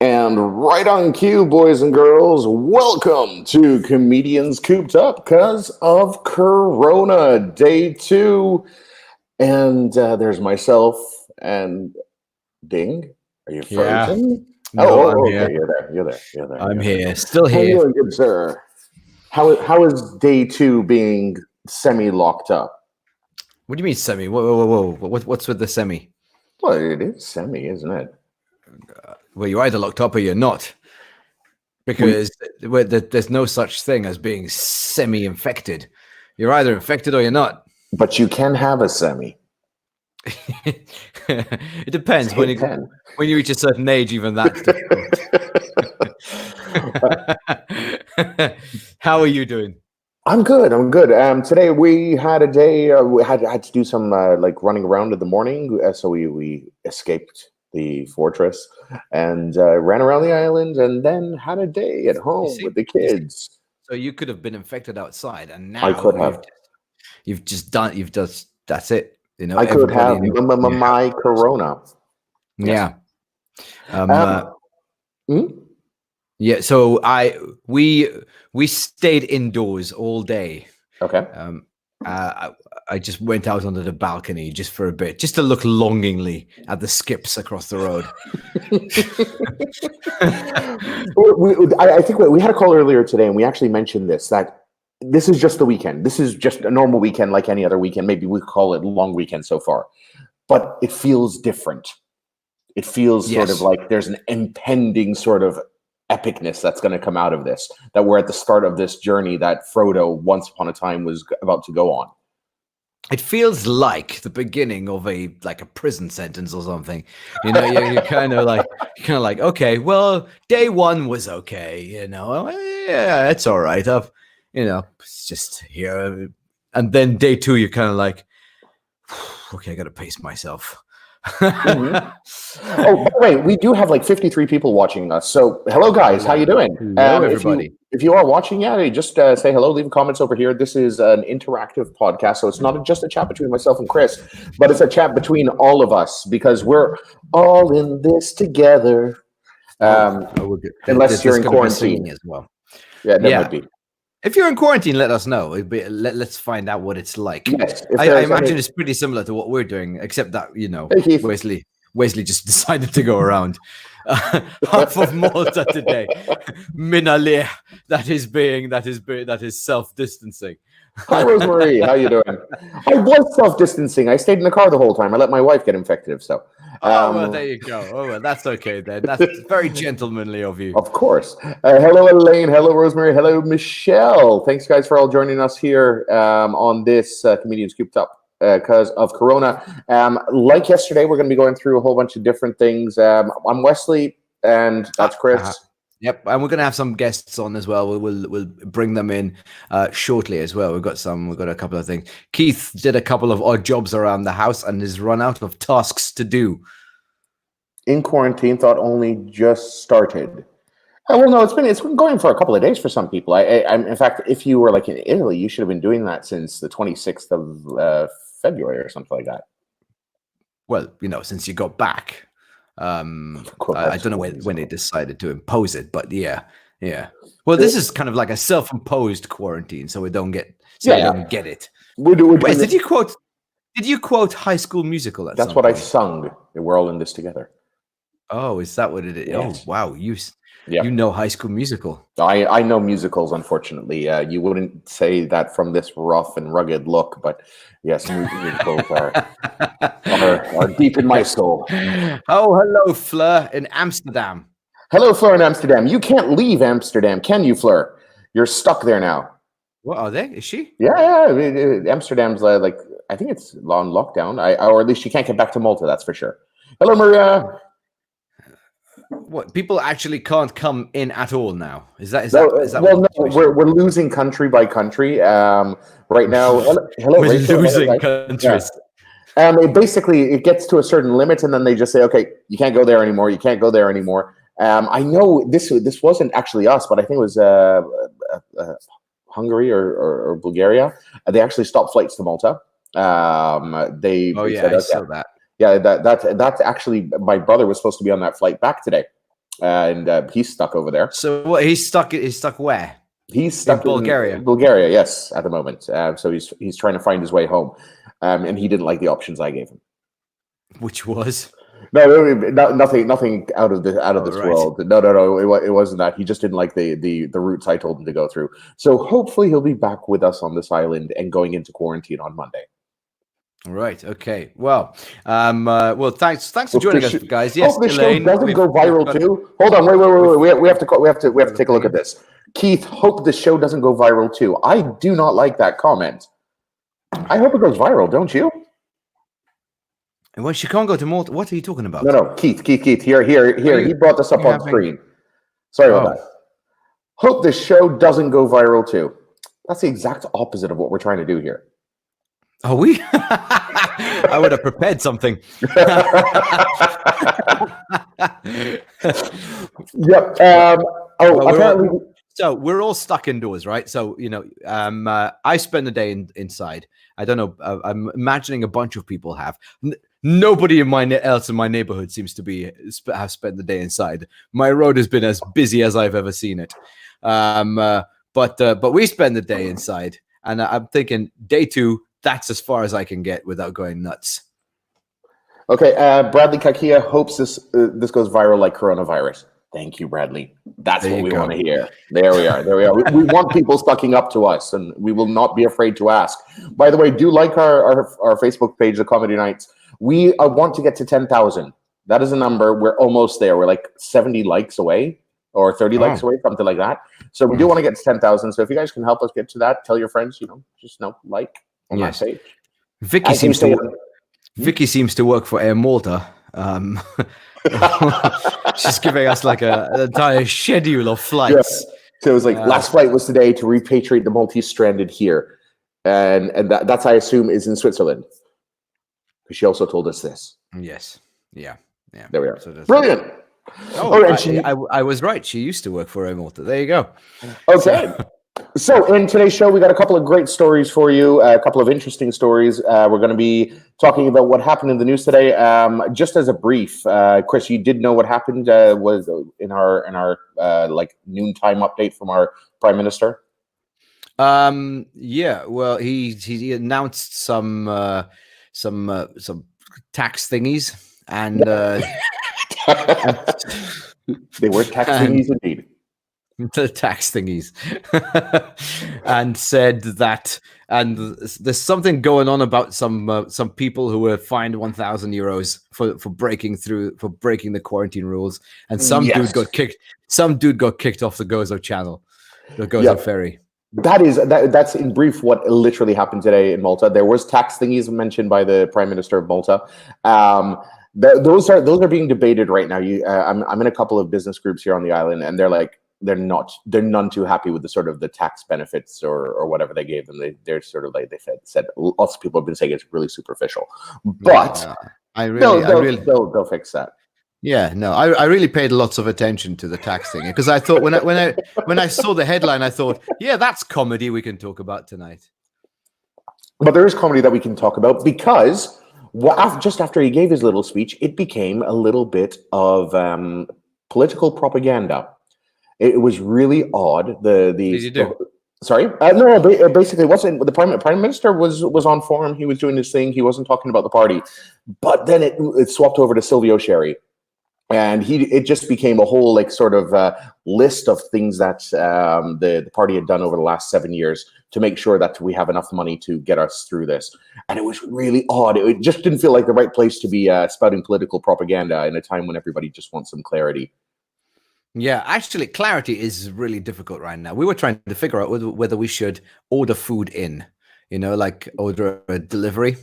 And right on cue, boys and girls, welcome to Comedians Cooped Up because of Corona, day two. And there's myself and Ding. Are you Yeah. frozen? No, I'm Okay. here. I'm You're there. here. Still How you here. doing, good sir? How is day two being semi-locked up? What do you mean semi? Whoa. What's with the semi? Well, it is semi, isn't it? Well, you're either locked up or you're not. Because there's no such thing as being semi-infected. You're either infected or you're not. But you can have a semi. It depends. When Hit 10. you reach a certain age, even that's difficult. How are you doing? I'm good. Today we had a day. We had to do some like running around in the morning. So we escaped the fortress and ran around the island, and then had a day at home with the kids. So you could have been infected outside, and now I could have. That's it. You know, I could have my corona. Yeah. Hmm? Yeah. So we stayed indoors all day. Okay. I just went out onto the balcony just for a bit, just to look longingly at the skips across the road. I think we had a call earlier today, and we actually mentioned that this is just the weekend. This is just a normal weekend like any other weekend. Maybe we call it a long weekend so far, but it feels different. It feels sort of like there's an impending sort of epicness that's going to come out of this, that we're at the start of this journey that Frodo once upon a time was about to go on. It feels like the beginning of a prison sentence or something. You know, you're kind of like, okay, well, day one was okay. You know, yeah, it's all right. It's just here, and then day two, you're kind of like, okay, I got to pace myself. Mm-hmm. Oh, by the way, we do have like 53 people watching us. So, hello, guys. How you doing? Hello, everybody. If you are watching, just say hello. Leave comments over here. This is an interactive podcast, so it's not just a chat between myself and Chris, but it's a chat between all of us because we're all in this together. Unless you're in quarantine as well. Yeah, that might be. If you're in quarantine, let us know. Let's find out what it's like. Yes, I imagine it's pretty similar to what we're doing, except that Wesley just decided to go around half of Malta today. Minaleh, that is self-distancing. Hi, Rosemary. How you doing? I was self-distancing. I stayed in the car the whole time. I let my wife get infected. So, well, there you go. Oh, well, that's okay then. That's very gentlemanly of you. Of course. Hello, Elaine. Hello, Rosemary. Hello, Michelle. Thanks, guys, for all joining us here on this Comedians Cooped Up because of Corona. Like yesterday, we're going to be going through a whole bunch of different things. I'm Wesley, and that's Chris. Yep, and we're going to have some guests on as well. We'll bring them in shortly as well. We've got a couple of things. Keith did a couple of odd jobs around the house and has run out of tasks to do. In quarantine, thought only just started. Well, no, it's been going for a couple of days for some people. In fact, if you were like in Italy, you should have been doing that since the 26th of February or something like that. Well, since you got back. I don't know when they decided to impose it, but yeah. Well, this is kind of like a self-imposed quarantine, so we don't get it. Wes, did you quote High School Musical? That's what I sung. We're all in this together. Oh, is that what it is? Yes. Oh, wow, you know High School Musical. I know musicals. Unfortunately, you wouldn't say that from this rough and rugged look, but yes, musicals are deep in my soul. Oh, hello, Fleur in Amsterdam. Hello, Fleur in Amsterdam. You can't leave Amsterdam, can you, Fleur? You're stuck there now. What are they? Is she? Yeah. Amsterdam's like I think it's on lockdown. Or at least she can't get back to Malta. That's for sure. Hello, Maria. What, people actually can't come in at all now? Is that well, no, we're losing country by country right now. Hello, we're Rachel. losing countries. Yeah. It gets to a certain limit, and then they just say, "Okay, you can't go there anymore. You can't go there anymore." I know this wasn't actually us, but I think it was Hungary or Bulgaria. They actually stopped flights to Malta. I saw that. Yeah, that's actually, my brother was supposed to be on that flight back today. and he's stuck over there. So what? He's stuck. He's stuck where? He's stuck in Bulgaria. Bulgaria, yes, at the moment. So he's trying to find his way home, and he didn't like the options I gave him. Which was? No, nothing out of this right. world. No. It wasn't that. He just didn't like the routes I told him to go through. So hopefully he'll be back with us on this island and going into quarantine on Monday. Right. Okay. Well, thanks for joining us, guys. Yes, hope the Elaine, show doesn't go viral too. Hold on, wait. We have to take a look at this. Keith, hope the show doesn't go viral too. I do not like that comment. I hope it goes viral, don't you? Well, she can't go to Malta. What are you talking about? No, Keith. Here. He brought this up on screen. Sorry about that. Hope the show doesn't go viral too. That's the exact opposite of what we're trying to do here. Are we? I would have prepared something. Yep. Apparently. So we're all stuck indoors, right? So, I spend the day inside. I don't know. I'm imagining a bunch of people have. Nobody else in my neighborhood seems to have spent the day inside. My road has been as busy as I've ever seen it. But we spend the day inside, and I'm thinking day 2. That's as far as I can get without going nuts. Okay, Bradley Kakia hopes this goes viral like coronavirus. Thank you, Bradley. That's what we want to hear. There we are. We want people sucking up to us, and we will not be afraid to ask. By the way, do like our Facebook page, The Comedy Nights. We want to get to 10,000. That is a number. We're almost there. We're like 70 likes away or 30 likes away, something like that. So we do want to get to 10,000. So if you guys can help us get to that, tell your friends, just like on that page. Vicky seems to work for Air Malta. She's giving us like an entire schedule of flights. Yeah. So it was like last flight was today to repatriate the Maltese stranded here, and that's I assume is in Switzerland. She also told us this. Yes. Yeah. There we are. So brilliant. I was right. She used to work for Air Malta. There you go. Okay. So in today's show, we got a couple of great stories for you, a couple of interesting stories. We're going to be talking about what happened in the news today. Just as a brief, Chris, you did know what happened was in our like noontime update from our Prime Minister. Yeah. Well, he announced some tax thingies, and they were tax thingies indeed. The tax thingies, and said that, and there's something going on about some people who were fined €1,000 for breaking the quarantine rules, and some dude got kicked off the Gozo channel, the Gozo ferry. That's in brief what literally happened today in Malta. There was tax thingies mentioned by the Prime Minister of Malta. Those are being debated right now. I'm in a couple of business groups here on the island, and they're none too happy with the sort of the tax benefits or whatever they gave them. They're sort of like they said lots of people have been saying it's really superficial, but they'll fix that. Yeah, no, I really paid lots of attention to the tax thing because I thought when I saw the headline, I thought, yeah, that's comedy we can talk about tonight. But there is comedy that we can talk about because just after he gave his little speech, it became a little bit of political propaganda. It was really odd. Did you do? Sorry, no. Basically, it wasn't the prime minister was on forum. He was doing his thing. He wasn't talking about the party, but then it swapped over to Silvio Sherry, and it just became a whole like sort of list of things that the party had done over the last 7 years to make sure that we have enough money to get us through this. And it was really odd. It just didn't feel like the right place to be spouting political propaganda in a time when everybody just wants some clarity. Yeah, actually, clarity is really difficult right now. We were trying to figure out whether we should order food in, like order a delivery.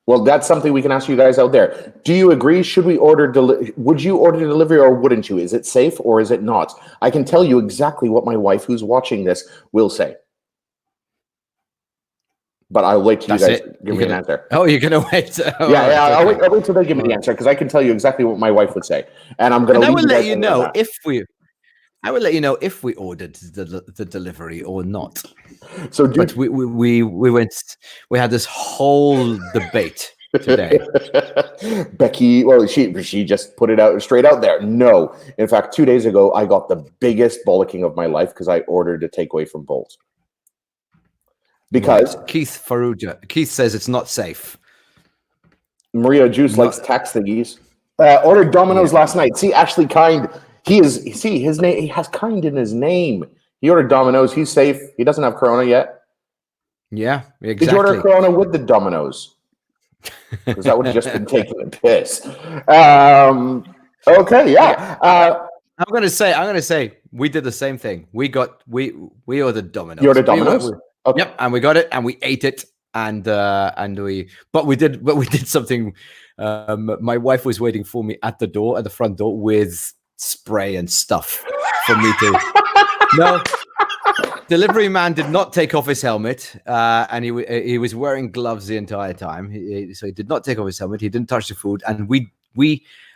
Well, that's something we can ask you guys out there. Do you agree? Should we order? Would you order delivery or wouldn't you? Is it safe or is it not? I can tell you exactly what my wife, who's watching this, will say. But I'll wait till you guys give me an answer. Oh, you're gonna wait? Oh, yeah. I'll wait till they give me the answer because I can tell you exactly what my wife would say, and I'm gonna. I will let you know if we. I will let you know if we ordered the delivery or not. So, but we went. We had this whole debate today. Becky, well, she just put it out straight out there. No. In fact, 2 days ago, I got the biggest bollocking of my life because I ordered a takeaway from Bolt. Because right. Keith Faruja. Keith says it's not safe. Maria Juice likes tax thingies. Ordered Domino's last night. See, Ashley Kind. His name. He has Kind in his name. He ordered Domino's. He's safe. He doesn't have Corona yet. Yeah, exactly. Did you order Corona with the Domino's? Because that would have just been taking a piss. Okay, yeah. I'm gonna say we did the same thing. We ordered Domino's. You ordered Domino's? Okay. Yep, and we got it and we ate it and we did something. My wife was waiting for me at the front door with spray and stuff for me to. No, delivery man did not take off his helmet, and he was wearing gloves the entire time. So he did not take off his helmet. He didn't touch the food, and we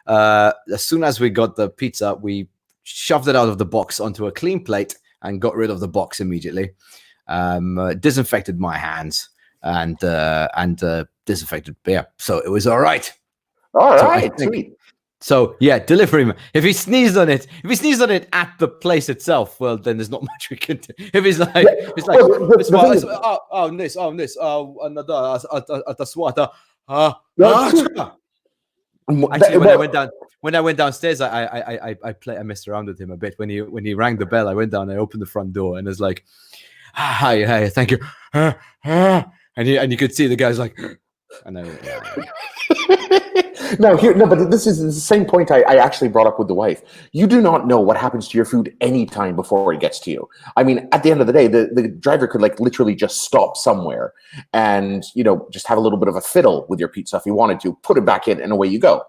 as soon as we got the pizza, we shoved it out of the box onto a clean plate and got rid of the box immediately. Disinfected my hands and disinfected. Yeah, so it was all right. All right, sweet. So yeah, delivery man. If he sneezed on it at the place itself, well, then there's not much we can do. If he's like, Actually, when I went downstairs, I messed around with him a bit. When he rang the bell, I went down, I opened the front door, and it's like, hi, thank you, and you could see the guy's like, and but this is the same point I actually brought up with the wife. You do not know what happens to your food anytime before it gets to you. I mean, at the end of the day, the driver could like literally just stop somewhere and, just have a little bit of a fiddle with your pizza if he wanted to, put it back in, and away you go.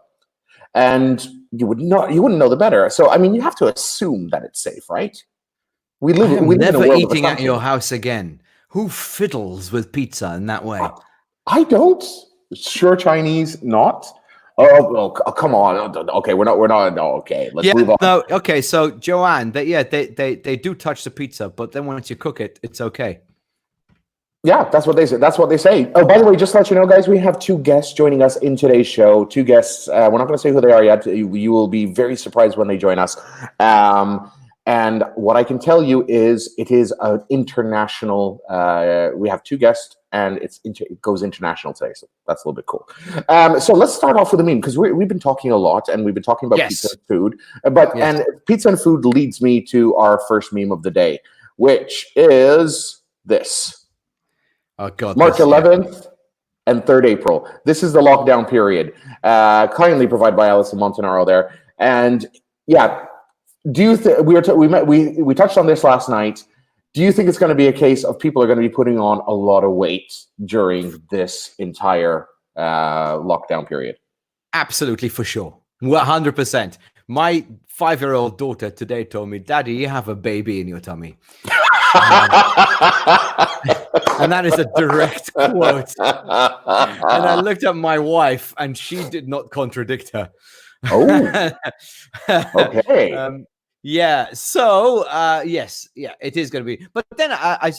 And you wouldn't know the better. So, I mean, you have to assume that it's safe, right? We never eating at your house again. Who fiddles with pizza in that way? I don't. Sure, Chinese, not. Oh, come on. Okay, we're not. No, okay, let's move on. No, okay. So Joanne, they do touch the pizza, but then once you cook it, it's okay. Yeah, that's what they say. That's what they say. Oh, by the way, just to let you know, guys, we have 2 guests joining us in today's show. 2 guests. We're not going to say who they are yet. You will be very surprised when they join us. And what I can tell you is it is an international. We have 2 guests, and it goes international today. So that's a little bit cool. So let's start off with a meme, because we've been talking a lot, and we've been talking about pizza and food. And pizza and food leads me to our first meme of the day, which is this. Oh God! March 11th and 3rd April. This is the lockdown period, kindly provided by Alison Montanaro there. And yeah, do you think we touched on this last night? Do you think it's going to be a case of people are going to be putting on a lot of weight during this entire lockdown period? Absolutely, for sure, 100%. My 5-year-old daughter today told me, "Daddy, you have a baby in your tummy." And that is a direct quote. And I looked at my wife, and she did not contradict her. Oh, okay. Yeah. So, yes, it is going to be. But then I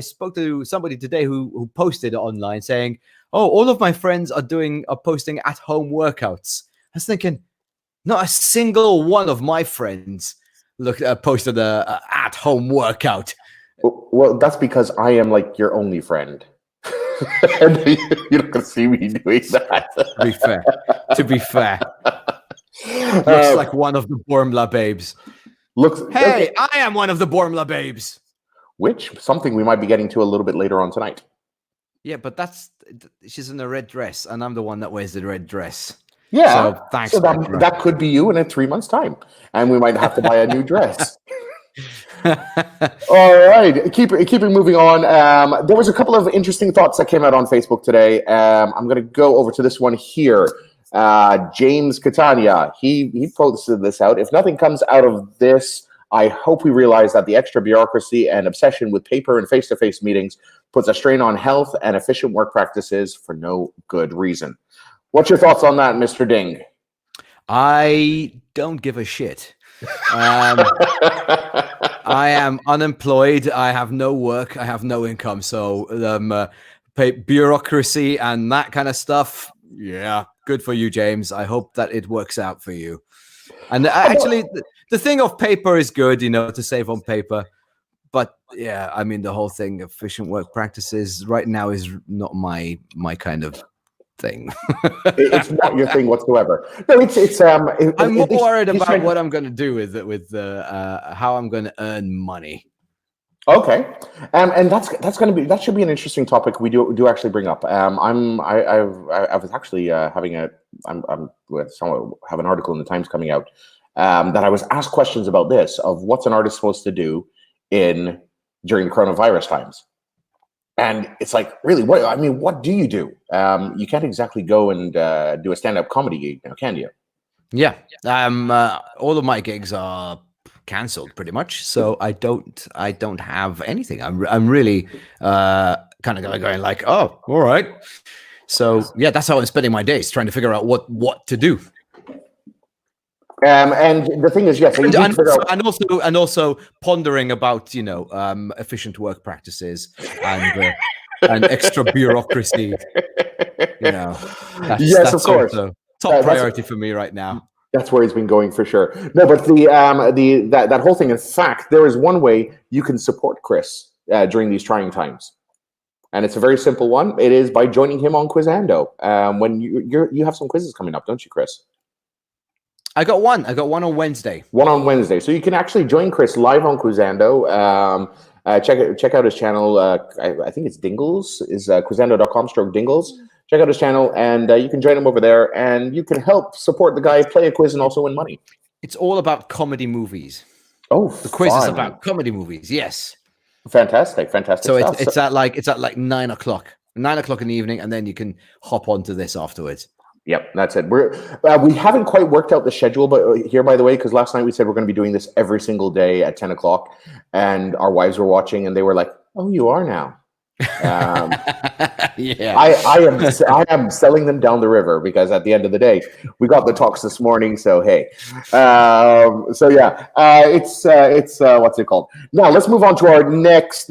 spoke to somebody today who posted online saying, "Oh, all of my friends are posting at-home workouts." I was thinking, not a single one of my friends posted a at-home workout. Well, that's because I am like your only friend. And you're not going to see me doing that. To be fair. Looks like one of the Bormla babes. I am one of the Bormla babes. Which, something we might be getting to a little bit later on tonight. Yeah, but she's in a red dress, and I'm the one that wears the red dress. Yeah, so thanks. So that could be you in 3 months' time, and we might have to buy a new dress. All right, keeping moving on. There was a couple of interesting thoughts that came out on Facebook today. I'm going to go over to this one here. James Catania, he posted this out. "If nothing comes out of this, I hope we realize that the extra bureaucracy and obsession with paper and face-to-face meetings puts a strain on health and efficient work practices for no good reason." What's your thoughts on that, Mr. Ding? I don't give a shit. I am unemployed. I have no work. I have no income. So bureaucracy and that kind of stuff, Yeah, good for you, James. I hope that it works out for you. And actually, the thing of paper is good, to save on paper. But yeah, I mean, the whole thing, efficient work practices, right now is not my kind of thing. It's not your thing whatsoever. No, I'm more worried about what I'm going to do with it, with how I'm going to earn money. Okay, and that should be an interesting topic we do actually bring up. I was actually having I'm with someone have an article in the Times coming out that I was asked questions about this of what's an artist supposed to do during the coronavirus times, and it's like, really, what do you do? You can't exactly go and do a stand-up comedy gig now, can you? Yeah, all of my gigs are cancelled pretty much, so I don't have anything. I'm really kind of going like, oh, all right. So yeah, that's how I'm spending my days, trying to figure out what to do. And the thing is, yes, and also pondering about efficient work practices and extra bureaucracy. Yes, of course. Top priority for me right now. That's where he's been going for sure. No, but that whole thing. In fact, there is one way you can support Chris during these trying times, and it's a very simple one. It is by joining him on Quizando. When you have some quizzes coming up, don't you, Chris? I got one on Wednesday. One on Wednesday, so you can actually join Chris live on Quizando. Check out his channel. I think it's Dingles. Is Quizando.com/Dingles. Check out his channel, and you can join him over there, and you can help support the guy, play a quiz, and also win money. It's all about comedy movies. Oh, the quiz is about comedy movies. Yes, fantastic. So it's at like 9 o'clock, 9 o'clock in the evening, and then you can hop onto this afterwards. Yep, that's it. We haven't quite worked out the schedule, but here, by the way, because last night we said we're going to be doing this every single day at 10 o'clock, and our wives were watching, and they were like, "Oh, you are now." Yeah, I am selling them down the river, because at the end of the day, we got the talks this morning. So hey, so yeah, it's what's it called? Now let's move on to our next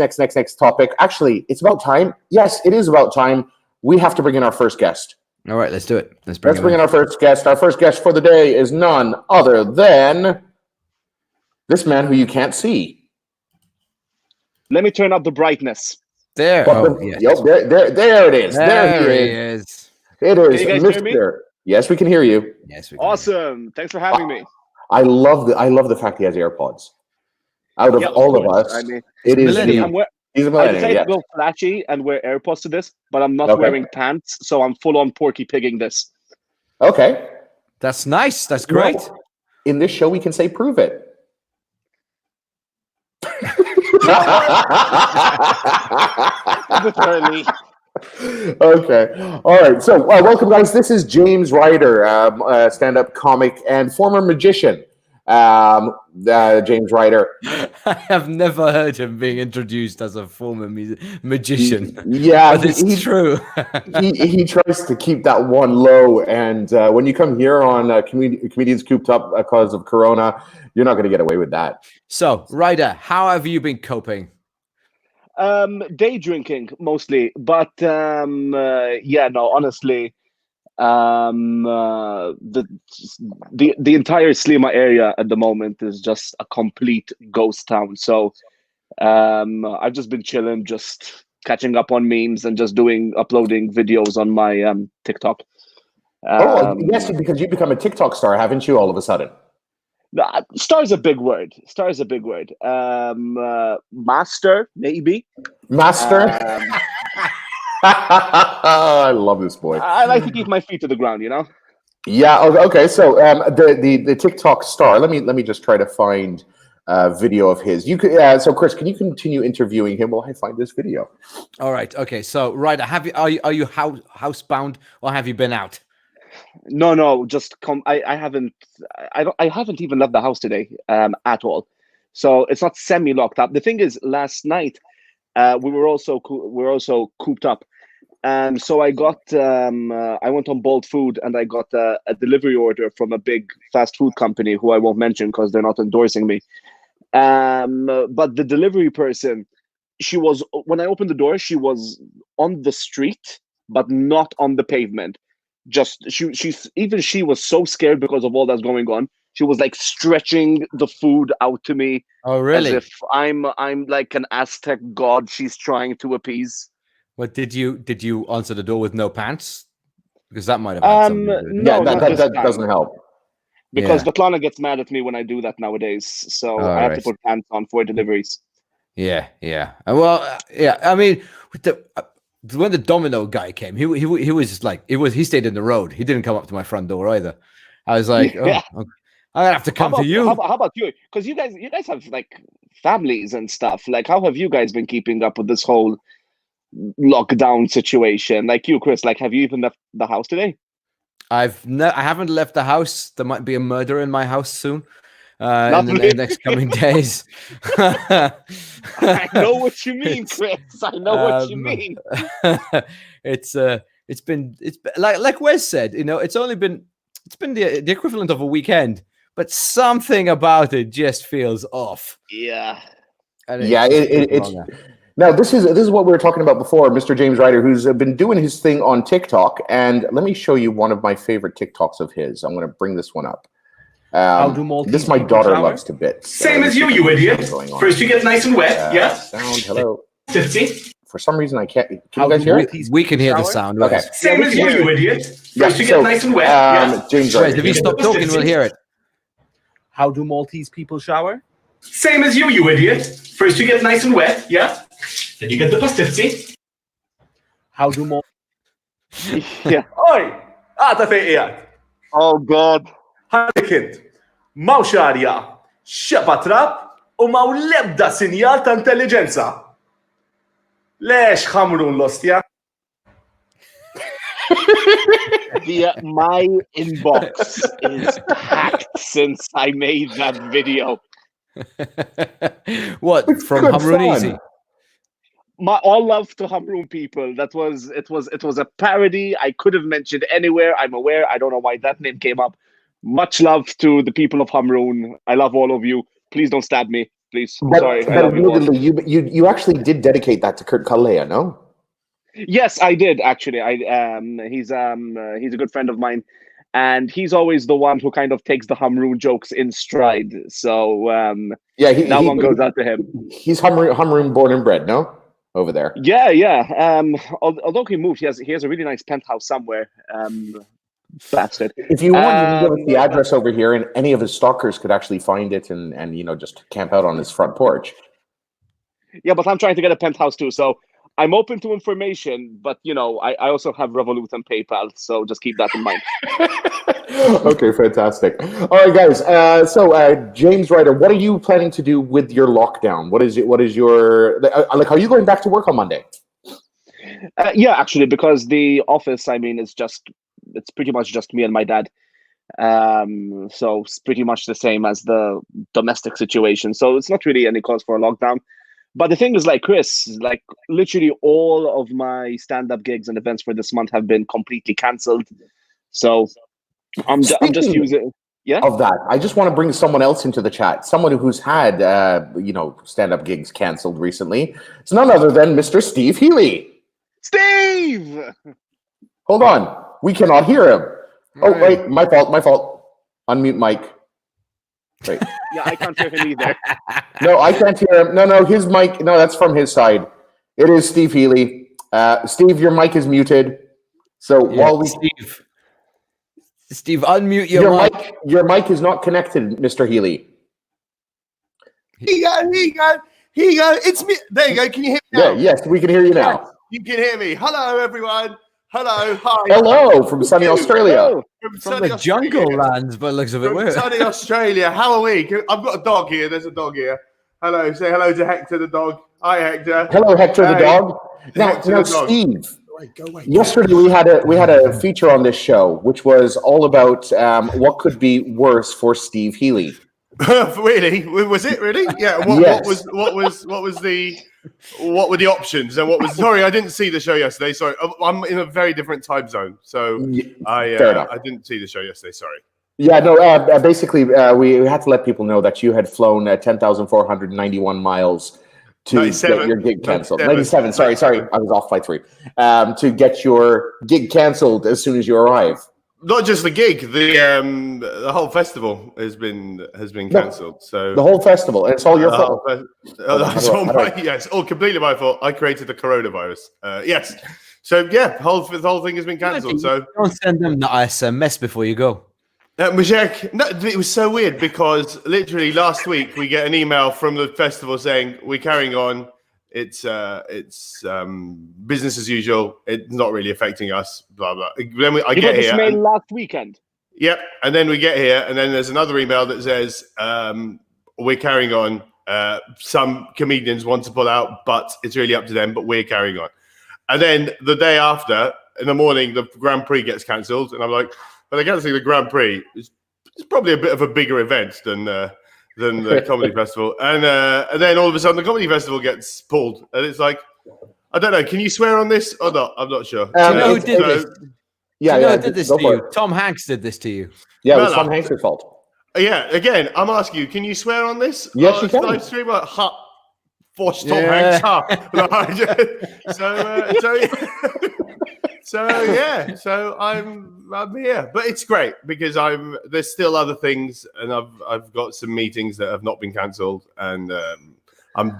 topic. Actually, it's about time. Yes, it is about time. We have to bring in our first guest. All right, let's do it. Let's bring in our first guest. Our first guest for the day is none other than this man who you can't see. Let me turn up the brightness. There. Yes. Yep, there it is. There he is. It is. Can you guys hear me? Yes, we can hear you. Yes, we can. Awesome. Thanks for having me. I love the fact he has AirPods. Out of all of us, I mean, it is he's a millennial. I decided to go flashy and wear AirPods to this, but I'm not wearing pants, so I'm full on Porky Pigging this. Okay. That's nice. That's great. Well, in this show, we can say prove it. Okay. All right. So welcome, guys. This is James Ryder, stand-up comic and former magician. James Ryder. I have never heard him being introduced as a former magician. Yeah, but it's true. he tries to keep that one low, and when you come here on Comedians Cooped Up because of Corona, you're not going to get away with that. So, Ryder, how have you been coping? Day drinking mostly, but honestly, the entire Slima area at the moment is just a complete ghost town. So I've just been chilling, just catching up on memes and just uploading videos on my TikTok. Yes, because you've become a TikTok star, haven't you, all of a sudden? Star's a big word. Master, maybe. Master? I love this boy. I like to keep my feet to the ground, Yeah. Okay. So the TikTok star. Let me just try to find a video of his. You could. So Chris, can you continue interviewing him while I find this video? All right. Okay. So Ryder, are you housebound or have you been out? No. Just come. I haven't even left the house today at all. So it's not semi-locked up. The thing is, last night we were also cooped up. So I got, I went on Bolt Food and I got a delivery order from a big fast food company who I won't mention because they're not endorsing me. But the delivery person, when I opened the door, she was on the street, but not on the pavement. she was so scared because of all that's going on. She was like stretching the food out to me Oh, as really? if I'm like an Aztec god she's trying to appease. What did you answer the door with no pants? Because that might have had something to do with it. No, Yeah, not this that time. doesn't help. Because Yeah. Svetlana gets mad at me when I do that nowadays, so Oh, I have to right. put pants on for deliveries. Yeah. Well, yeah. I mean, with when the domino guy came, he was like, he stayed in the road. He didn't come up to my front door either. I was like, Yeah. oh, okay. I'm gonna have to come to you. How about you? Because you guys have like families and stuff. Like, how have you guys been keeping up with this whole lockdown situation? Like you, Chris. Like, have you even left the house today? I haven't left the house. There might be a murder in my house soon. In Lovely. the next coming days. I know what you mean, Chris. I know what you mean. It's been like Wes said, it's been the equivalent of a weekend, but something about it just feels off. Yeah. And It's now this is what we were talking about before, Mr. James Ryder, who's been doing his thing on TikTok, and let me show you one of my favorite TikToks of his. I'm going to bring this one up. This my daughter loves to bits. Same as you idiot. First you get nice and wet, yeah? Sound, hello. 50. For some reason I can't. Can you guys hear it? We can hear the sound. Okay. Same as you idiot. Yeah, First you get nice and wet, yeah? James Wes, Ryder. if you stop talking, we'll hear it. How do Maltese people shower? Same as you idiot. First you get nice and wet, yeah? Then you get the plasticity. How do Yeah. Oj! Għata fejqijat. Oh God. Ħarikint. Maw xarja, xepa trab u maw lebda sinjal ta' intelligenza. Lex ħamru l-ostja? My inbox is packed since I made that video. What It's from good Hamrunisi? fun. My all love to Hamroon people. It was a parody. I could have mentioned anywhere. I'm aware. I don't know why that name came up. Much love to the people of Hamroon. I love all of you. Please don't stab me. Please. But, Sorry. I but love you all. admittedly, you actually did dedicate that to Kurt Kalea, no? Yes, I did actually. He's a good friend of mine, and he's always the one who kind of takes the Hamroon jokes in stride. So Yeah, that one goes out to him. He's Humroon born and bred, no? Over there. Yeah. Although he moved, he has a really nice penthouse somewhere. Bastard. If you want, you can give us the address over here, and any of his stalkers could actually find it and just camp out on his front porch. Yeah, but I'm trying to get a penthouse too, so I'm open to information. But I also have Revolut and PayPal, so just keep that in mind. Okay, fantastic. All right, guys. So James Ryder, what are you planning to do with your lockdown? What is your like? Are you going back to work on Monday? Yeah, actually, because the office, I mean, it's pretty much just me and my dad. So it's pretty much the same as the domestic situation. So it's not really any cause for a lockdown. But the thing is, like Chris, like literally all of my stand-up gigs and events for this month have been completely cancelled. So I'm just using. Yeah. Of that, I just want to bring someone else into the chat. Someone who's had stand-up gigs canceled recently. It's none other than Mr. Steve Healy. Steve. Hold on, we cannot hear him. Oh wait, my fault. Unmute mic. Wait. Yeah, I can't hear him either. No, I can't hear him. No, his mic. No, that's from his side. It is Steve Healy. Steve, your mic is muted. So while we Steve, unmute your mic. Your mic is not connected, Mr. Healy. Here you go. It's me. There you go. Can you hear me now? Yes, we can hear you now. You can hear me. Hello, everyone. Hello. Hi. Hello from sunny Australia. From the jungle lands, but looks a bit weird. Sunny Australia. How are we? I've got a dog here. There's a dog here. Hello. Say hello to Hector the dog. Hi, Hector. Hello, Hector the dog. Now, Steve. Go away. Yesterday we had a feature on this show, which was all about what could be worse for Steve Healy. Really? Was it really? Yeah. Yes. What were the options? And what was? Sorry, I didn't see the show yesterday. Sorry, I'm in a very different time zone, so I didn't see the show yesterday. Sorry. Yeah. No. Basically, we had to let people know that you had flown 10,491 miles to 97. get your gig cancelled. 97. 97. Sorry, I was off by 3. To get your gig cancelled as soon as you arrive. Not just the gig, the whole festival has been cancelled. So the whole festival, and it's all your fault. Yes, all completely my fault. I created the coronavirus. Yes. So yeah, the whole thing has been cancelled. So don't send them the SMS before you go. Majek, no, it was so weird because literally last week we get an email from the festival saying we're carrying on. It's business as usual. It's not really affecting us. Blah blah. Then I get here. Mail last weekend. Yep, and then we get here, and then there's another email that says we're carrying on. Some comedians want to pull out, but it's really up to them. But we're carrying on. And then the day after, in the morning, the Grand Prix gets cancelled, and I'm like, but I can't see the Grand Prix. It's probably a bit of a bigger event than the comedy festival, and then all of a sudden the comedy festival gets pulled, and it's like, I don't know. Can you swear on this or not? I'm not sure. Do you know who did this? Yeah, who did this to you? Tom Hanks did this to you. Yeah, it was Tom Hanks' fault. Yeah, again, I'm asking you. Can you swear on this? Yes, you can. Live stream, force Tom Hanks up. So I'm here, but it's great because there's still other things, and I've got some meetings that have not been cancelled, and what I'm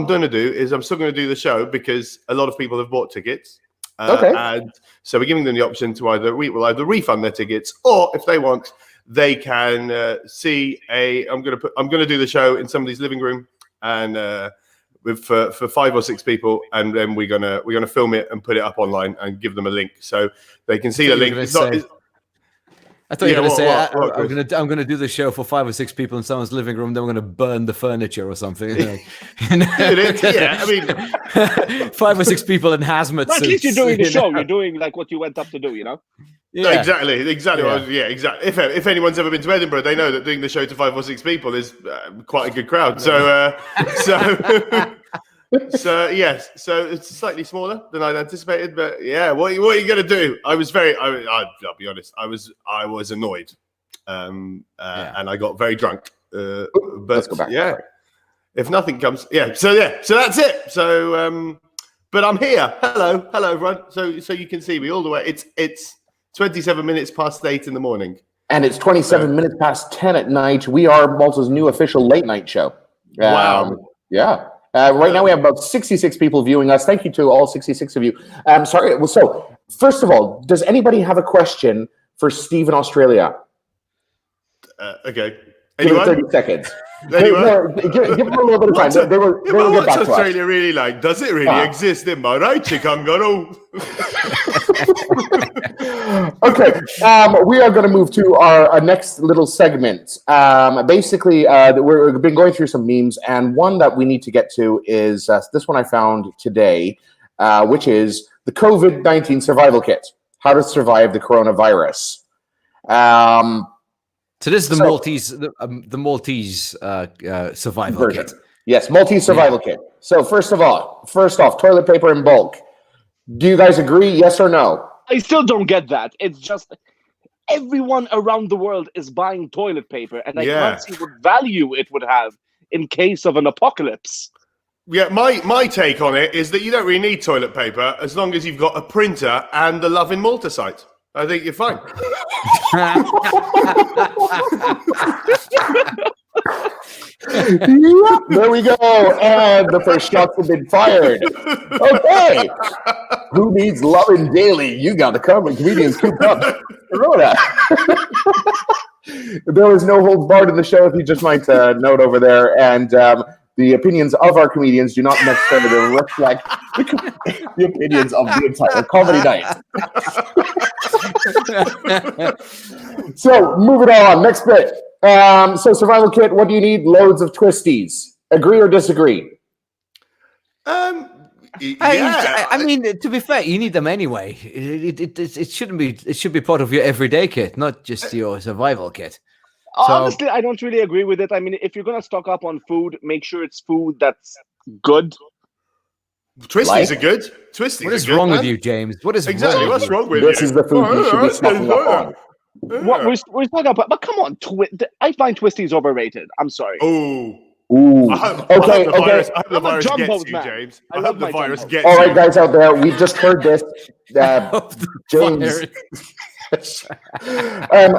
going to do is I'm still going to do the show because a lot of people have bought tickets. Okay. And so we're giving them the option to either refund their tickets, or if they want, they can see I'm going to do the show in somebody's living room, and for 5 or 6 people, and then we're gonna film it and put it up online and give them a link so they can see the link. I thought you were going to say I'm going to do the show for 5 or 6 people in someone's living room. Then we're going to burn the furniture or something. Yeah, I mean, 5 or 6 people in hazmat suits. At least you're doing the show. You're doing like what you went up to do. Yeah. Exactly. Yeah. Exactly. If anyone's ever been to Edinburgh, they know that doing the show to 5 or 6 people is quite a good crowd. So yes. So it's slightly smaller than I'd anticipated, but yeah. What are you going to do? I'll be honest. I was annoyed, and I got very drunk. But let's go back. Yeah. If nothing comes, So that's it. So but I'm here. Hello, everyone. So you can see me all the way. It's 27 minutes past 8 in the morning. And it's 27 minutes past 10 at night. We are Malta's new official late night show. Wow. Yeah. Right now we have about 66 people viewing us. Thank you to all 66 of you. Sorry. Well, so first of all, does anybody have a question for Steve in Australia? Okay. Give it 30 seconds. Anyone? Give them a little bit of time. They will get back to us. Australia really like? Does it really exist in my right? Chikangaro. Okay, we are going to move to our next little segment. Basically, we've been going through some memes, and one that we need to get to is this one I found today, which is the COVID-19 survival kit: how to survive the coronavirus. So this is the Maltese survival kit. Yes, Maltese survival kit. So first off, toilet paper in bulk. Do you guys agree? Yes or no? I still don't get that. It's just everyone around the world is buying toilet paper, and I can't see what value it would have in case of an apocalypse. Yeah, my take on it is that you don't really need toilet paper as long as you've got a printer and the Love in Malta site. I think you're fine. Yep, there we go. And the first shots have been fired. Okay. Who needs loving daily? You got the cover. Comedians Cooped Up. Corona. There was no holds barred in the show, if you just might note over there. And the opinions of our comedians do not necessarily reflect the opinions of the entire comedy night. So, moving on. Next bit. So, survival kit, what do you need? Loads of twisties. Agree or disagree? I mean, to be fair, you need them anyway. It shouldn't be. It should be part of your everyday kit, not just your survival kit. Honestly, I don't really agree with it. I mean, if you're going to stock up on food, make sure it's food that's good. Twisties are good. Twisties. What is wrong with you, James? What is exactly? What's wrong with you? This is the food you should be stocking up on. What we're talking about, but come on, I find twisties overrated. I'm sorry. Oh, Ooh. I hope Okay. the Okay. virus, I hope the I'm a virus Jumbo's gets you, man. James. I I love hope the my virus Jumbo. gets All you. right, guys out there, we've just heard this. James.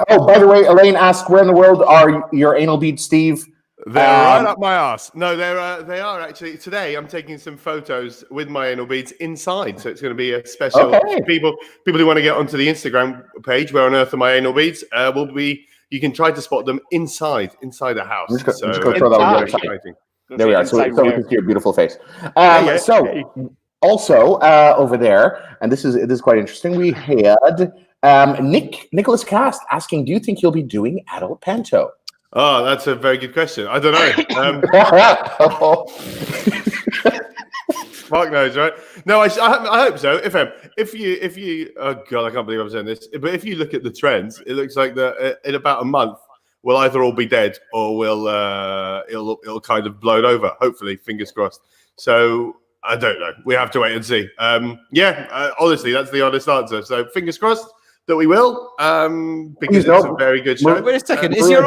Oh, by the way, Elaine asked, "Where in the world are your anal beads, Steve?" They're right up my ass. No, they are actually. Today, I'm taking some photos with my anal beads inside, so it's going to be a special. Okay. People who want to get onto the Instagram page, Where on Earth Are My Anal Beads? Will be. You can try to spot them inside a house. I'm just So going to throw that on the other side. exciting. There we are. So we can see your beautiful face. Yeah. So also over there, and this is quite interesting. We had Nicholas Cast asking, "Do you think you'll be doing adult panto?" Oh, that's a very good question. I don't know. Mark knows, right? No, I hope so. If you, oh god, I can't believe I'm saying this. But if you look at the trends, it looks like that in about a month we'll either all be dead or it'll kind of blown over. Hopefully, fingers crossed. So I don't know. We have to wait and see. Honestly, that's the honest answer. So fingers crossed that we will, because it's a very good show. Wait a second. Is your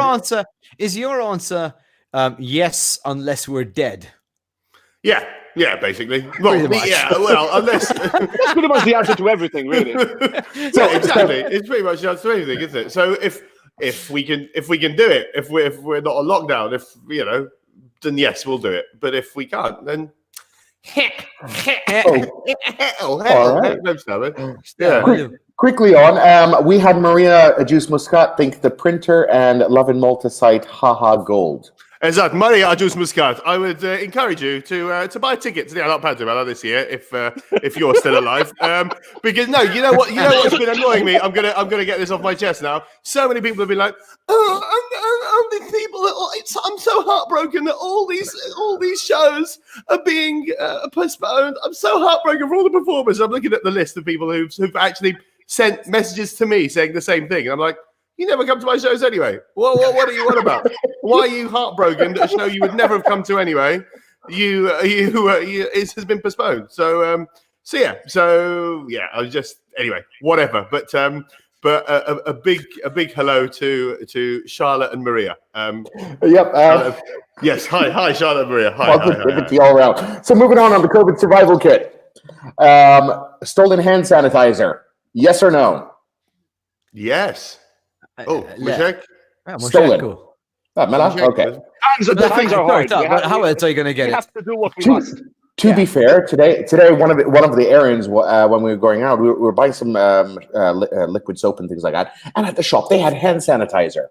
answer? Yes, unless we're dead? Yeah, basically. Well, unless That's pretty much the answer to everything, really. exactly. It's pretty much the answer to everything, isn't it? So if we can do it, if we're not on lockdown, then yes, we'll do it. But if we can't, then Quickly on, we had Maria Juice Muscat think the printer and Love and Malta site haha gold. Exactly, Maria Juice Muscat. I would encourage you to buy a ticket to the Adult Pantomime this year if you're still alive. Because you know what's been annoying me. I'm gonna get this off my chest now. So many people have been like, these people. I'm so heartbroken that all these shows are being postponed. I'm so heartbroken for all the performers. I'm looking at the list of people who've actually sent messages to me saying the same thing, and I'm like, you never come to my shows anyway. What are you on about? Why are you heartbroken that a show you would never have come to anyway? It has been postponed. So yeah. I was just anyway, whatever. But a big hello to Charlotte and Maria. Yep. Yes. Hi, Charlotte and Maria. Hi. All around. So moving on the COVID survival kit. Stolen hand sanitizer. Yes or no? Yes. Oh, Michek? Stolen. Okay. The hands are hard. How else are you going to get we it? have to do what we must. To be fair, today one of the errands when we were going out, we were buying some liquid soap and things like that. And at the shop, they had hand sanitizer.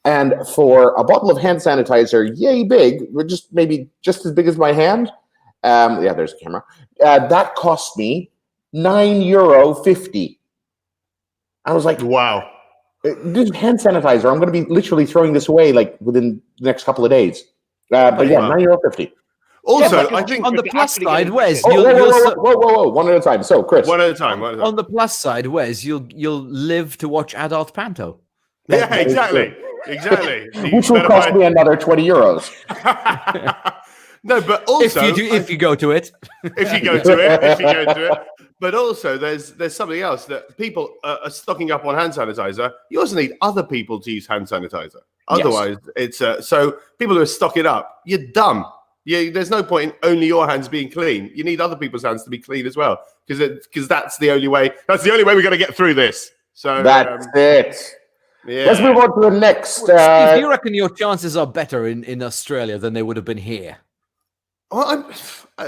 And for a bottle of hand sanitizer, yay big, maybe just as big as my hand. There's a camera. That cost me €9.50. I was like, wow. This is hand sanitizer. I'm going to be literally throwing this away like within the next couple of days. But yeah, €9.50. Also, I think on the plus side, Wes, whoa, one at a time. So, Chris, one at a time. On the plus side, Wes, you'll live to watch adult panto. Yeah, exactly. Which will cost me another €20. No, but also if you go to it. if you go to it. But also, there's something else that people are stocking up on hand sanitizer. You also need other people to use hand sanitizer. Otherwise, it's so people who are stocking up, you're dumb. There's no point in only your hands being clean. You need other people's hands to be clean as well, because that's the only way. That's the only way we're going to get through this. So that's it. Yeah. Let's move on to the next. Steve, do you reckon your chances are better in Australia than they would have been here? Well,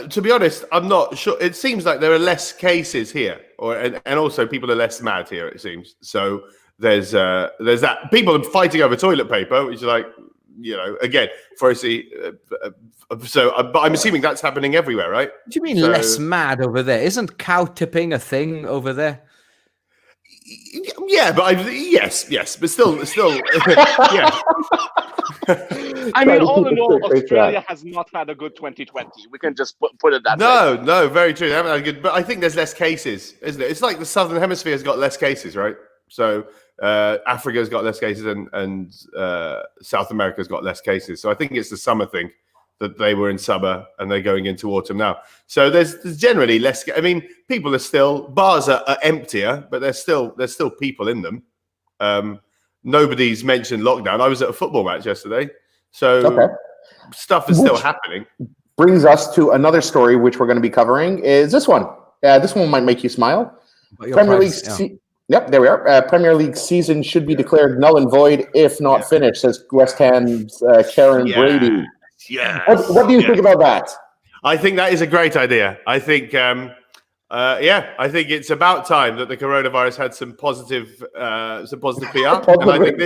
to be honest, I'm not sure. It seems like there are less cases here, and also people are less mad here. It seems so. There's that people are fighting over toilet paper, which is like, again, firstly. But I'm assuming that's happening everywhere, right? What do you mean less mad over there? Isn't cow tipping a thing over there? Yeah, but yes, but still, yeah. I mean, all in all, Australia has not had a good 2020. We can just put it that way. No, very true. They haven't had a good, but I think there's less cases, isn't it? It's like the Southern Hemisphere has got less cases, right? So Africa's got less cases, and South America's got less cases. So I think it's the summer thing that they were in summer and they're going into autumn now. So there's generally less. I mean, people are still, bars are emptier, but there's still people in them. Nobody's mentioned lockdown. I was at a football match yesterday, so stuff is still Which- happening. Brings us to another story, which we're going to be covering, is this one. This one might make you smile. But your Premier League. price, yeah. Yep, there we are. Premier League season should be declared null and void if not finished, says West Ham's Karen Brady. Yeah. What do you think about that? I think that is a great idea. I think, I think it's about time that the coronavirus had some positive PR, and I think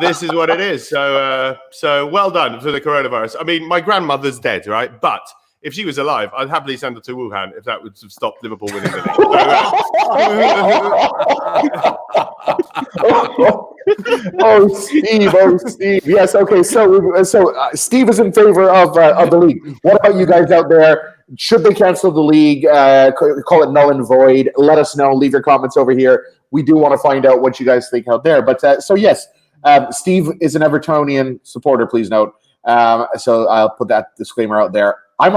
this is what it is. So well done for the coronavirus. I mean, my grandmother's dead, right? But if she was alive, I'd happily send her to Wuhan if that would have stopped Liverpool winning the league. Steve. Yes, okay. So Steve is in favor of the league. What about you guys out there? Should they cancel the league? Call it null and void? Let us know. Leave your comments over here. We do want to find out what you guys think out there. But so yes, Steve is an Evertonian supporter. Please note. So I'll put that disclaimer out there. I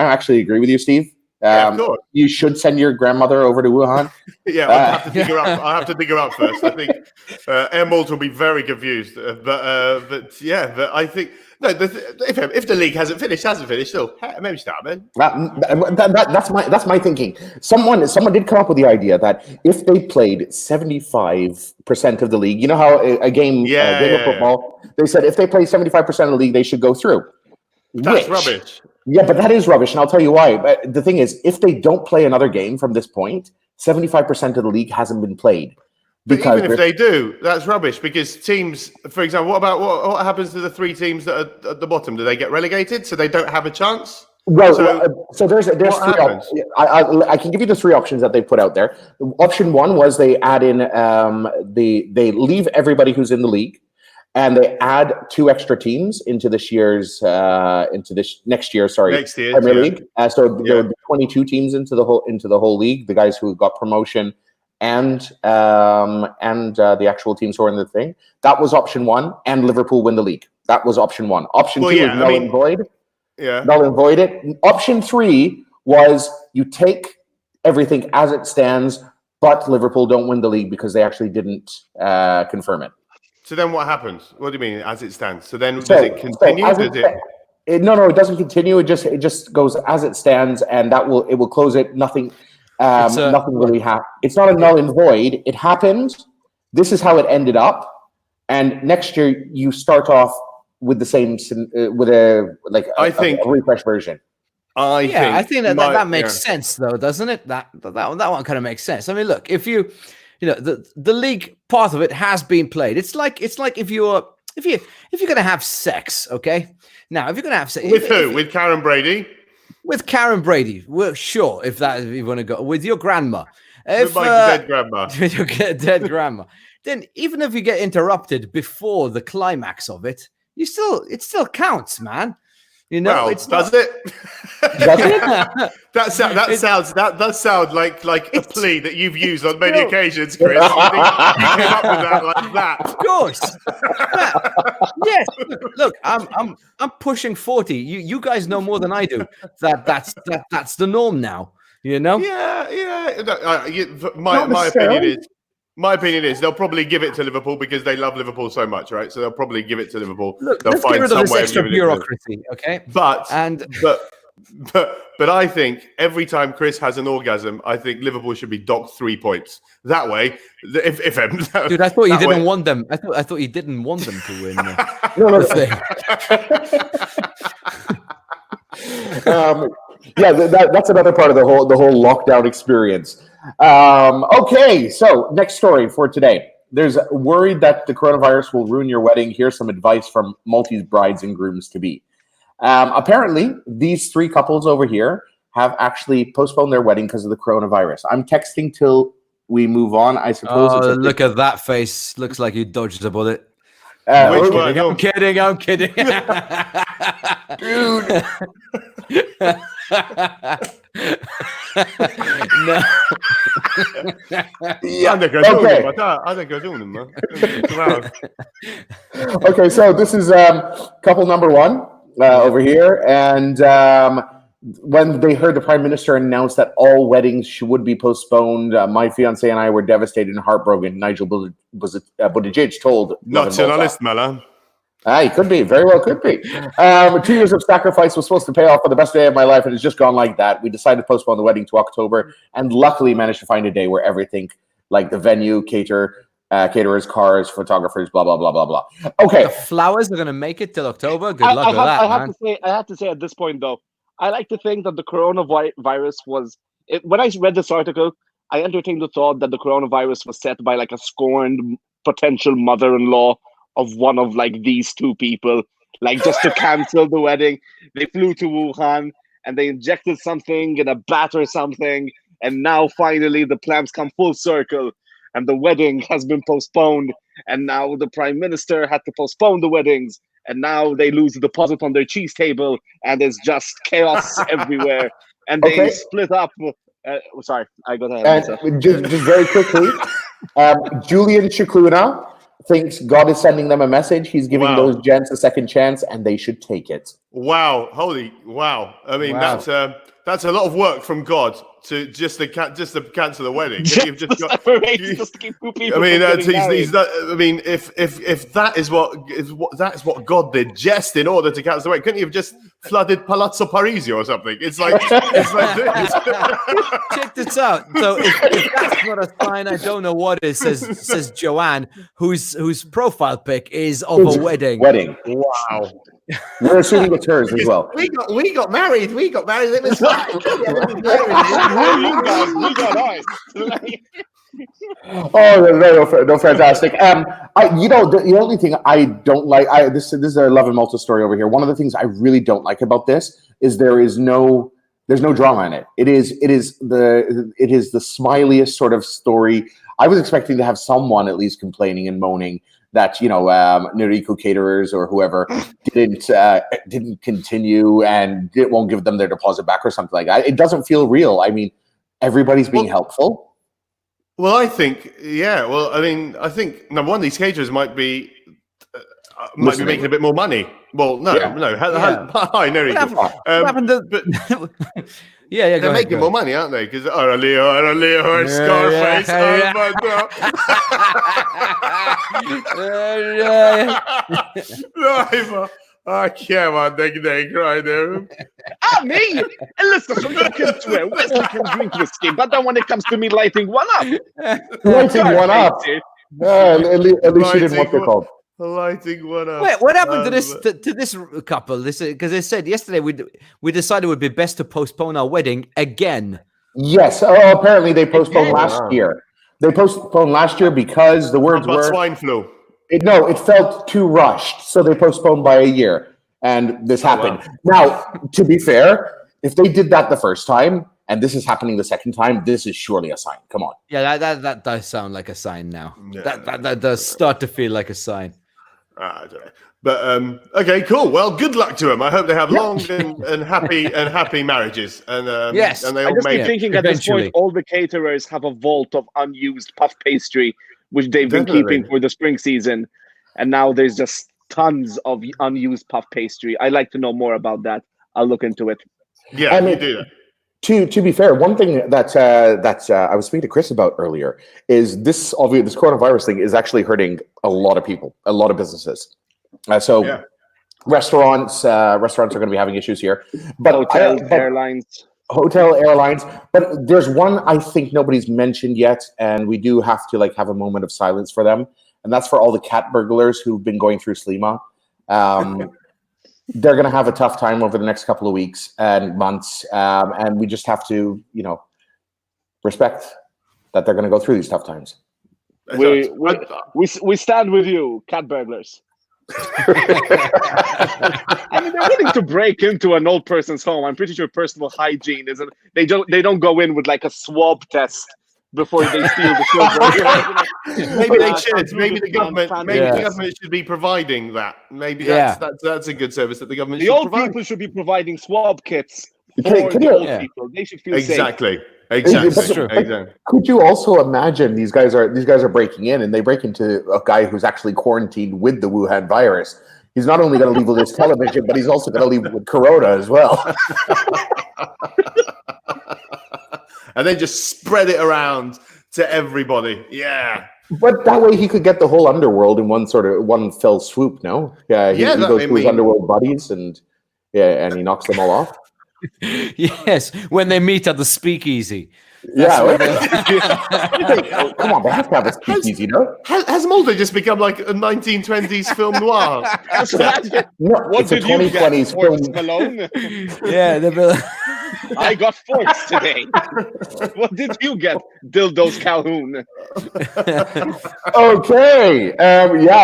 actually agree with you, Steve. Of course. You should send your grandmother over to Wuhan. Yeah, I'll have to dig her up. I'll have to dig her up first. I think Emult will be very confused. But I think if the league hasn't finished, still maybe start, man. That's my thinking. Someone did come up with the idea that if they played 75% of the league, you know how a game of football, they said if they play 75% of the league, they should go through. That's rubbish. Yeah, but that is rubbish, and I'll tell you why. But the thing is, if they don't play another game from this point, 75% of the league hasn't been played. But even if they do, that's rubbish because teams, for example, what happens to the 3 teams that are at the bottom? Do they get relegated so they don't have a chance? Well, so there's 3 options. I can give you the 3 options that they put out there. Option 1 was they add in they leave everybody who's in the league, and they add 2 extra teams into next year's Premier League. So there would be 22 teams into the whole league. The guys who got promotion and the actual teams who are in the thing. That was option 1, and Liverpool win the league. That was option 1. Option 2 is null and void. Yeah, null and void it. Option 3 was you take everything as it stands, but Liverpool don't win the league because they actually didn't confirm it. So then what happens? What do you mean as it stands? So then does it continue? No, it doesn't continue. It just goes as it stands, and it will close it. Nothing really happened. It's not a null and void. It happened. This is how it ended up. And next year you start off with the same a refresh version. I think that makes sense though, doesn't it? That one kind of makes sense. I mean, look, if the league part of it has been played. It's like if you're gonna have sex, okay? Now, if you're gonna have sex with who? With Karen Brady? With Karen Brady, well, sure. If you want to go with your grandma, with my dead grandma, with your dead grandma, then even if you get interrupted before the climax of it, it still counts, man. You know, does it? That does sound like a plea that you've used on many occasions, Chris. You think you came up with that like that? Of course. Yes. Look, I'm pushing 40. You guys know more than I do. That's the norm now. You know? Yeah. My opinion is they'll probably give it to Liverpool because they love Liverpool so much, right? So they'll probably give it to Liverpool. Look, they'll let's find get rid some of this way extra of giving bureaucracy, okay? But I think every time Chris has an orgasm, I think Liverpool should be docked 3 points. That way, dude, I thought you didn't want them. I thought you didn't want them to win. That's another part of the whole lockdown experience. Okay, so next story for today. There's worried that the coronavirus will ruin your wedding. Here's some advice from Maltese brides and grooms to be. Apparently, these 3 couples over here have actually postponed their wedding because of the coronavirus. I'm texting till we move on, I suppose. Oh, look at that face. Looks like you dodged a bullet. Which one? I'm kidding. Dude. No. Okay, so this is couple number 1 over here, and when they heard the Prime Minister announce that all weddings would be postponed, my fiance and I were devastated and heartbroken. Nigel Buttigieg told Nationalist, Mala. He could be, very well could be. 2 years of sacrifice was supposed to pay off for the best day of my life, and it's just gone like that. We decided to postpone the wedding to October, and luckily managed to find a day where everything, like the venue, caterers, cars, photographers, blah, blah, blah, blah, blah. Okay. The flowers are going to make it till October. Good luck with that, man. I have to say at this point, though, I like to think that the coronavirus was... when I read this article, I entertained the thought that the coronavirus was set by like a scorned potential mother-in-law of one of like these two people, like just to cancel the wedding. They flew to Wuhan and they injected something in a bat or something, and now finally the plans come full circle and the wedding has been postponed, and now the prime minister had to postpone the weddings, and now they lose the deposit on their cheese table, and there's just chaos everywhere, and they split up. Sorry, I got ahead. And just very quickly, Julian Chicluna thinks God is sending them a message. He's giving those gents a second chance, and they should take it. Wow! Wow! I mean, that's a lot of work from God to just to cancel the wedding. Just to keep two people. I mean, if that is what God did just in order to cancel the wedding, couldn't you have just flooded Palazzo Parisi or something? It's like this. Check this out. So if that's not a sign, I don't know what is. Says Joanne, whose profile pic is of a wedding. Wow. We're assuming it's hers as well. We got married. It was fine. We got ours. Oh, no, fantastic. The only thing I don't like, this is a Love and Malta story over here. One of the things I really don't like about this is there's no drama in it. It is the smiliest sort of story. I was expecting to have someone at least complaining and moaning that Noriko caterers or whoever didn't continue and it won't give them their deposit back or something like that. It doesn't feel real. I mean, everybody's being helpful. Well, I think I think number one, these caterers might be making a bit more money. Well, no. Hi, Noriko. What happened to? They're making more money, aren't they? Because Leo, Scarface, oh my God. I can't want they cry there. Me? And listen, look into it. Wesley can drink whiskey, but then when it comes to me lighting one up. At least she didn't what they're called. Lighting one up. Wait, what happened to this couple? Because they said yesterday we decided it would be best to postpone our wedding again. Yes. Oh, apparently they postponed last year. They postponed last year because the words were swine flu. It felt too rushed, so they postponed by a year, and this happened. Wow. Now, to be fair, if they did that the first time, and this is happening the second time, this is surely a sign. Come on. Yeah, that does sound like a sign now. Yeah. That does start to feel like a sign. I don't know. But okay, cool. Well, good luck to them. I hope they have long and happy marriages. And yes, and they all make thinking at this point, all the caterers have a vault of unused puff pastry, which they've been keeping for the spring season, and now there's just tons of unused puff pastry. I'd like to know more about that. I'll look into it. Yeah, you do that. To be fair, one thing that I was speaking to Chris about earlier is this coronavirus thing is actually hurting a lot of people, a lot of businesses. Restaurants are going to be having issues here, but airlines. Hotel, airlines. But there's one I think nobody's mentioned yet, and we do have to have a moment of silence for them, and that's for all the cat burglars who've been going through Slima. They're going to have a tough time over the next couple of weeks and months, and we just have to, respect that they're going to go through these tough times. We stand with you, cat burglars. I mean, they're willing to break into an old person's home. I'm pretty sure personal hygiene isn't. They don't go in with like a swab test before they steal the silver. Maybe they should. Maybe the government. Maybe the government should be providing that. Maybe that's a good service that the government. The old people should be providing swab kits for the old people. They should feel safe. Exactly. Could you also imagine these guys are breaking in, and they break into a guy who's actually quarantined with the Wuhan virus? He's not only going to leave with his television, but he's also going to leave with Corona as well. And then just spread it around to everybody. Yeah. But that way he could get the whole underworld in one fell swoop. No, yeah, he goes to his underworld buddies and he knocks them all off. Yes, when they meet at the speakeasy. Come on, they have to have a speakeasy, no? Has Mulder just become like a 1920s film noir? What did you get, Forks Malone? Yeah, I got Forks today. What did you get, Dildos Calhoun? Okay,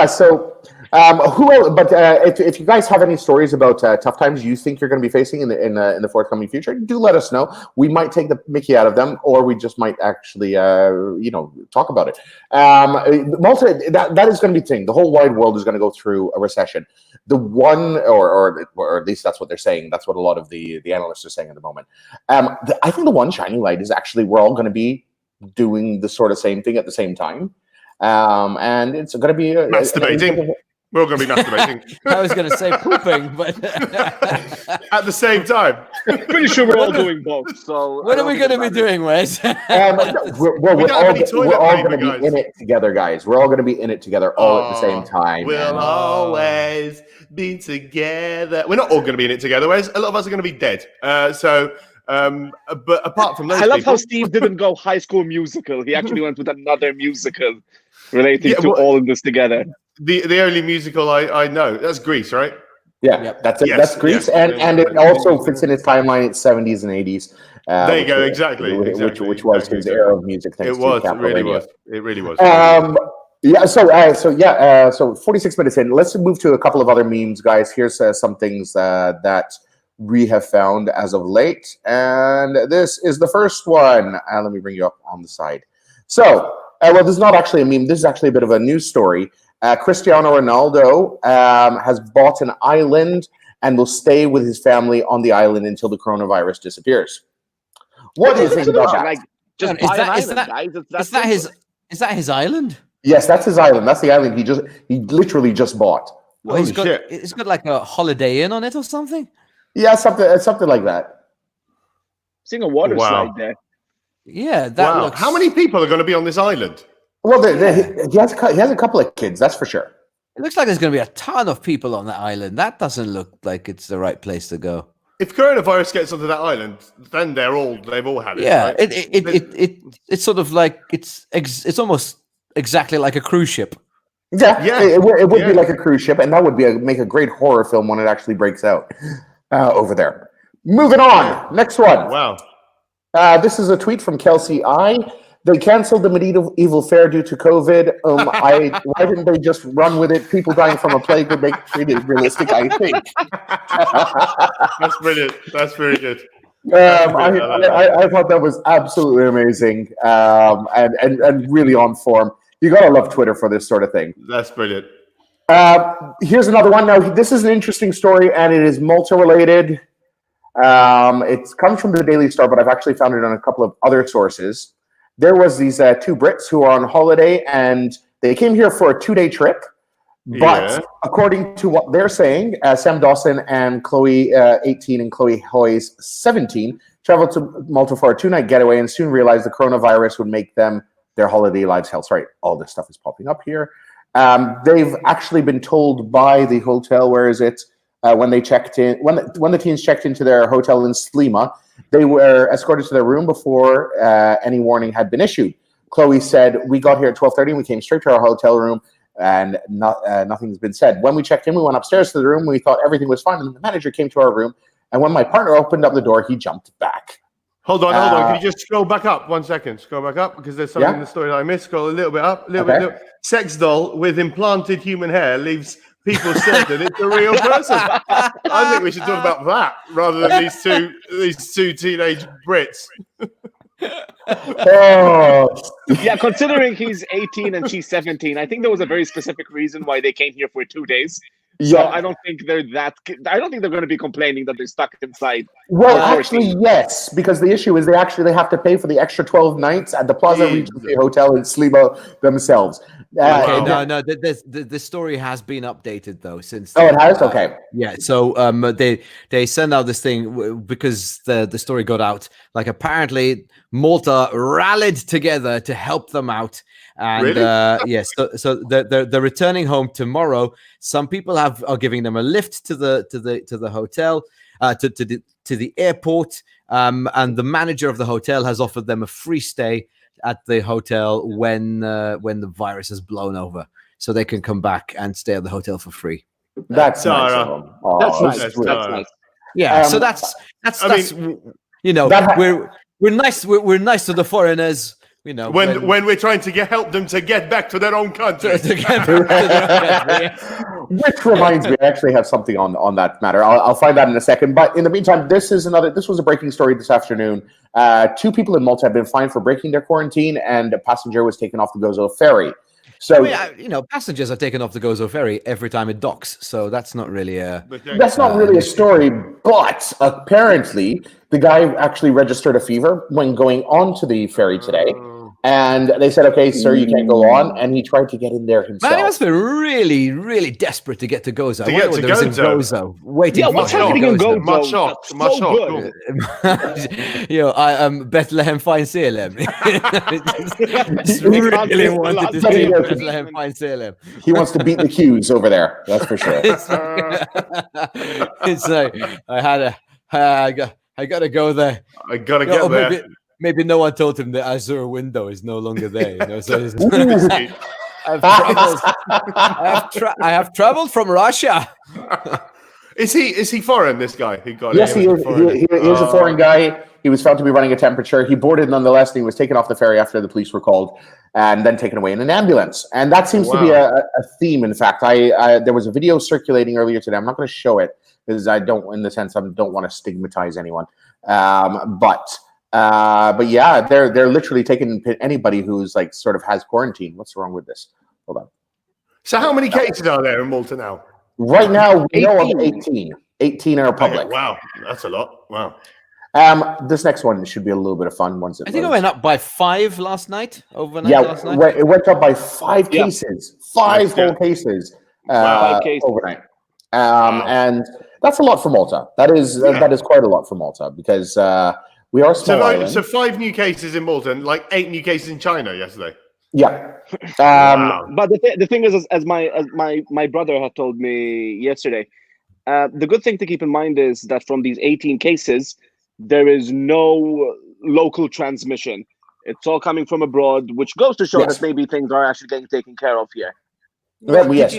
so who else? But if you guys have any stories about tough times you think you're going to be facing in the forthcoming future, do let us know. We might take the mickey out of them, or we just might actually talk about it. Malta, that is going to be the thing. The whole wide world is going to go through a recession. The one, or at least that's what they're saying. That's what a lot of the analysts are saying at the moment. I think the one shining light is actually we're all going to be doing the sort of same thing at the same time, and it's going to be masturbating. We're all going to be masturbating. I was going to say pooping, but at the same time. Pretty sure we're all doing both. So what are we going to be doing, Wes? We're all going to be in it together, guys. We're all going to be in it together all at the same time. We'll always be together. We're not all going to be in it together, Wes. A lot of us are going to be dead. But apart from those, I love how Steve didn't go High School Musical. He actually went with another musical relating to all of this together. The only musical I know, that's Grease, right? Yeah, yep. That's it. Yes, that's Grease, and it also fits in his timeline. It's 70s and 80s. There you go, exactly. Which was his era of music. Thanks to Capital Radio. It really was. So 46 minutes in. Let's move to a couple of other memes, guys. Here's some things that we have found as of late, and this is the first one. Let me bring you up on the side. So, this is not actually a meme. This is actually a bit of a news story. Cristiano Ronaldo has bought an island and will stay with his family on the island until the coronavirus disappears. What do you think about that? Like, just is that his island? Yes, that's his island. That's the island he literally just bought. Oh, it's got like a Holiday Inn on it or something. Yeah, something like that. Seeing a water slide there. Yeah, that looks... How many people are going to be on this island? Well, he has a couple of kids, that's for sure. It looks like there's going to be a ton of people on that island. That doesn't look like it's the right place to go. If coronavirus gets onto that island, then they've all had it. Yeah, right? it's sort of like it's almost exactly like a cruise ship. Yeah. It would be like a cruise ship, and that would make a great horror film when it actually breaks out over there. Moving on, next one. Wow. This is a tweet from Kelsey I. They canceled the medieval fair due to COVID. Why didn't they just run with it? People dying from a plague would make it pretty realistic, I think. That's brilliant. That's very good. I thought that was absolutely amazing and really on form. You gotta love Twitter for this sort of thing. That's brilliant. Here's another one. Now, this is an interesting story, and it is Malta related. It comes from the Daily Star, but I've actually found it on a couple of other sources. There was these two Brits who are on holiday, and they came here for a 2-day trip. But according to what they're saying, Sam Dawson and Chloe, 18, and Chloe Hoyes, 17, traveled to Malta for a 2-night getaway and soon realized the coronavirus would make them their holiday lives hell. Sorry, all this stuff is popping up here. They've actually been told by the hotel, where is it? When they checked in, when the teens checked into their hotel in Slima, they were escorted to their room before any warning had been issued. Chloe said, "We got here at 12:30 and we came straight to our hotel room, and nothing's been said. When we checked in, we went upstairs to the room. We thought everything was fine, and the manager came to our room. And when my partner opened up the door, he jumped back." Hold on. Can you just scroll back up 1 second? Scroll back up, because there's something in the story that I missed. Scroll a little bit up. Bit. Sex doll with implanted human hair leaves people certain it's a real person. I think we should talk about that rather than these two teenage Brits. Yeah, considering he's 18 and she's 17, I think there was a very specific reason why they came here for 2 days. So Yeah. I don't think they're going to be complaining that they're stuck inside. Well, Uh, actually, yes, because the issue is they have to pay for the extra 12 nights at the Plaza Regency Hotel in Sligo themselves. Okay, Wow. no, the story has been updated though since. Oh, it has? Okay. Yeah, so they send out this thing because the story got out. Like apparently Malta rallied together to help them out, and Really? yes, so they're returning home tomorrow. Some people are giving them a lift to the hotel, to the airport, and the manager of the hotel has offered them a free stay at the hotel when the virus has blown over, so they can come back and stay at the hotel for free. That's nice Tara. of them. Oh, That's nice. sweet. That's nice. Yeah, so Um, that's I you know, that- we're nice to the foreigners, you know, When we're trying to help them to get back to their own country. to get back to their country. Which reminds me, I actually have something on that matter. I'll find that in a second. But in the meantime, this was a breaking story this afternoon. 2 people in Malta have been fined for breaking their quarantine, and a passenger was taken off the Gozo ferry. So Passengers are taken off the Gozo ferry every time it docks, so that's not really a. that's not really a story, but apparently the guy actually registered a fever when going onto the ferry today. And they said, okay, sir, you can't go on. And he tried to get in there himself. Man, he must be really, really desperate to get to Gozo. To I wonder get to what there is in Gozo. Gozo. Waiting Yeah, for what's him to happening in Gozo. Gozo? Much So shot. good. You know, I Bethlehem Fine Salem. Just really wanted to see Bethlehem Fine Salem. He wants to beat the queues over there. That's for sure. It's like I gotta go there. I gotta You know, get there. maybe no one told him the Azure window is no longer there. You know, so I have traveled from Russia. Is he foreign? This guy who got Yes, it? he is a foreign guy. He was found to be running a temperature. He boarded nonetheless, and he was taken off the ferry after the police were called, and then taken away in an ambulance. And that seems to be a theme. In fact, there was a video circulating earlier today. I'm not going to show it because I don't want to stigmatize anyone. But yeah, they're literally taking anybody who's like sort of has quarantine. What's wrong with this? Hold on. So how many cases are there in Malta now? Right now, we know of 18. 18 are public. Okay, wow, that's a lot. Wow. This next one should be a little bit of fun once it I think it loads. went up by 5 last night. Overnight Yeah, last night. it went up by 5 Yeah. cases. 5 Yeah. whole cases. 5 cases. Overnight. And that's a lot for Malta. That is quite a lot for Malta because we are a small island. So 5 new cases in Malta and like 8 new cases in China yesterday. Yeah. Wow. But the thing is, as my brother had told me yesterday, the good thing to keep in mind is that from these 18 cases, there is no local transmission. It's all coming from abroad, which goes to show Yes. that maybe things are actually getting taken care of here. Well, yes.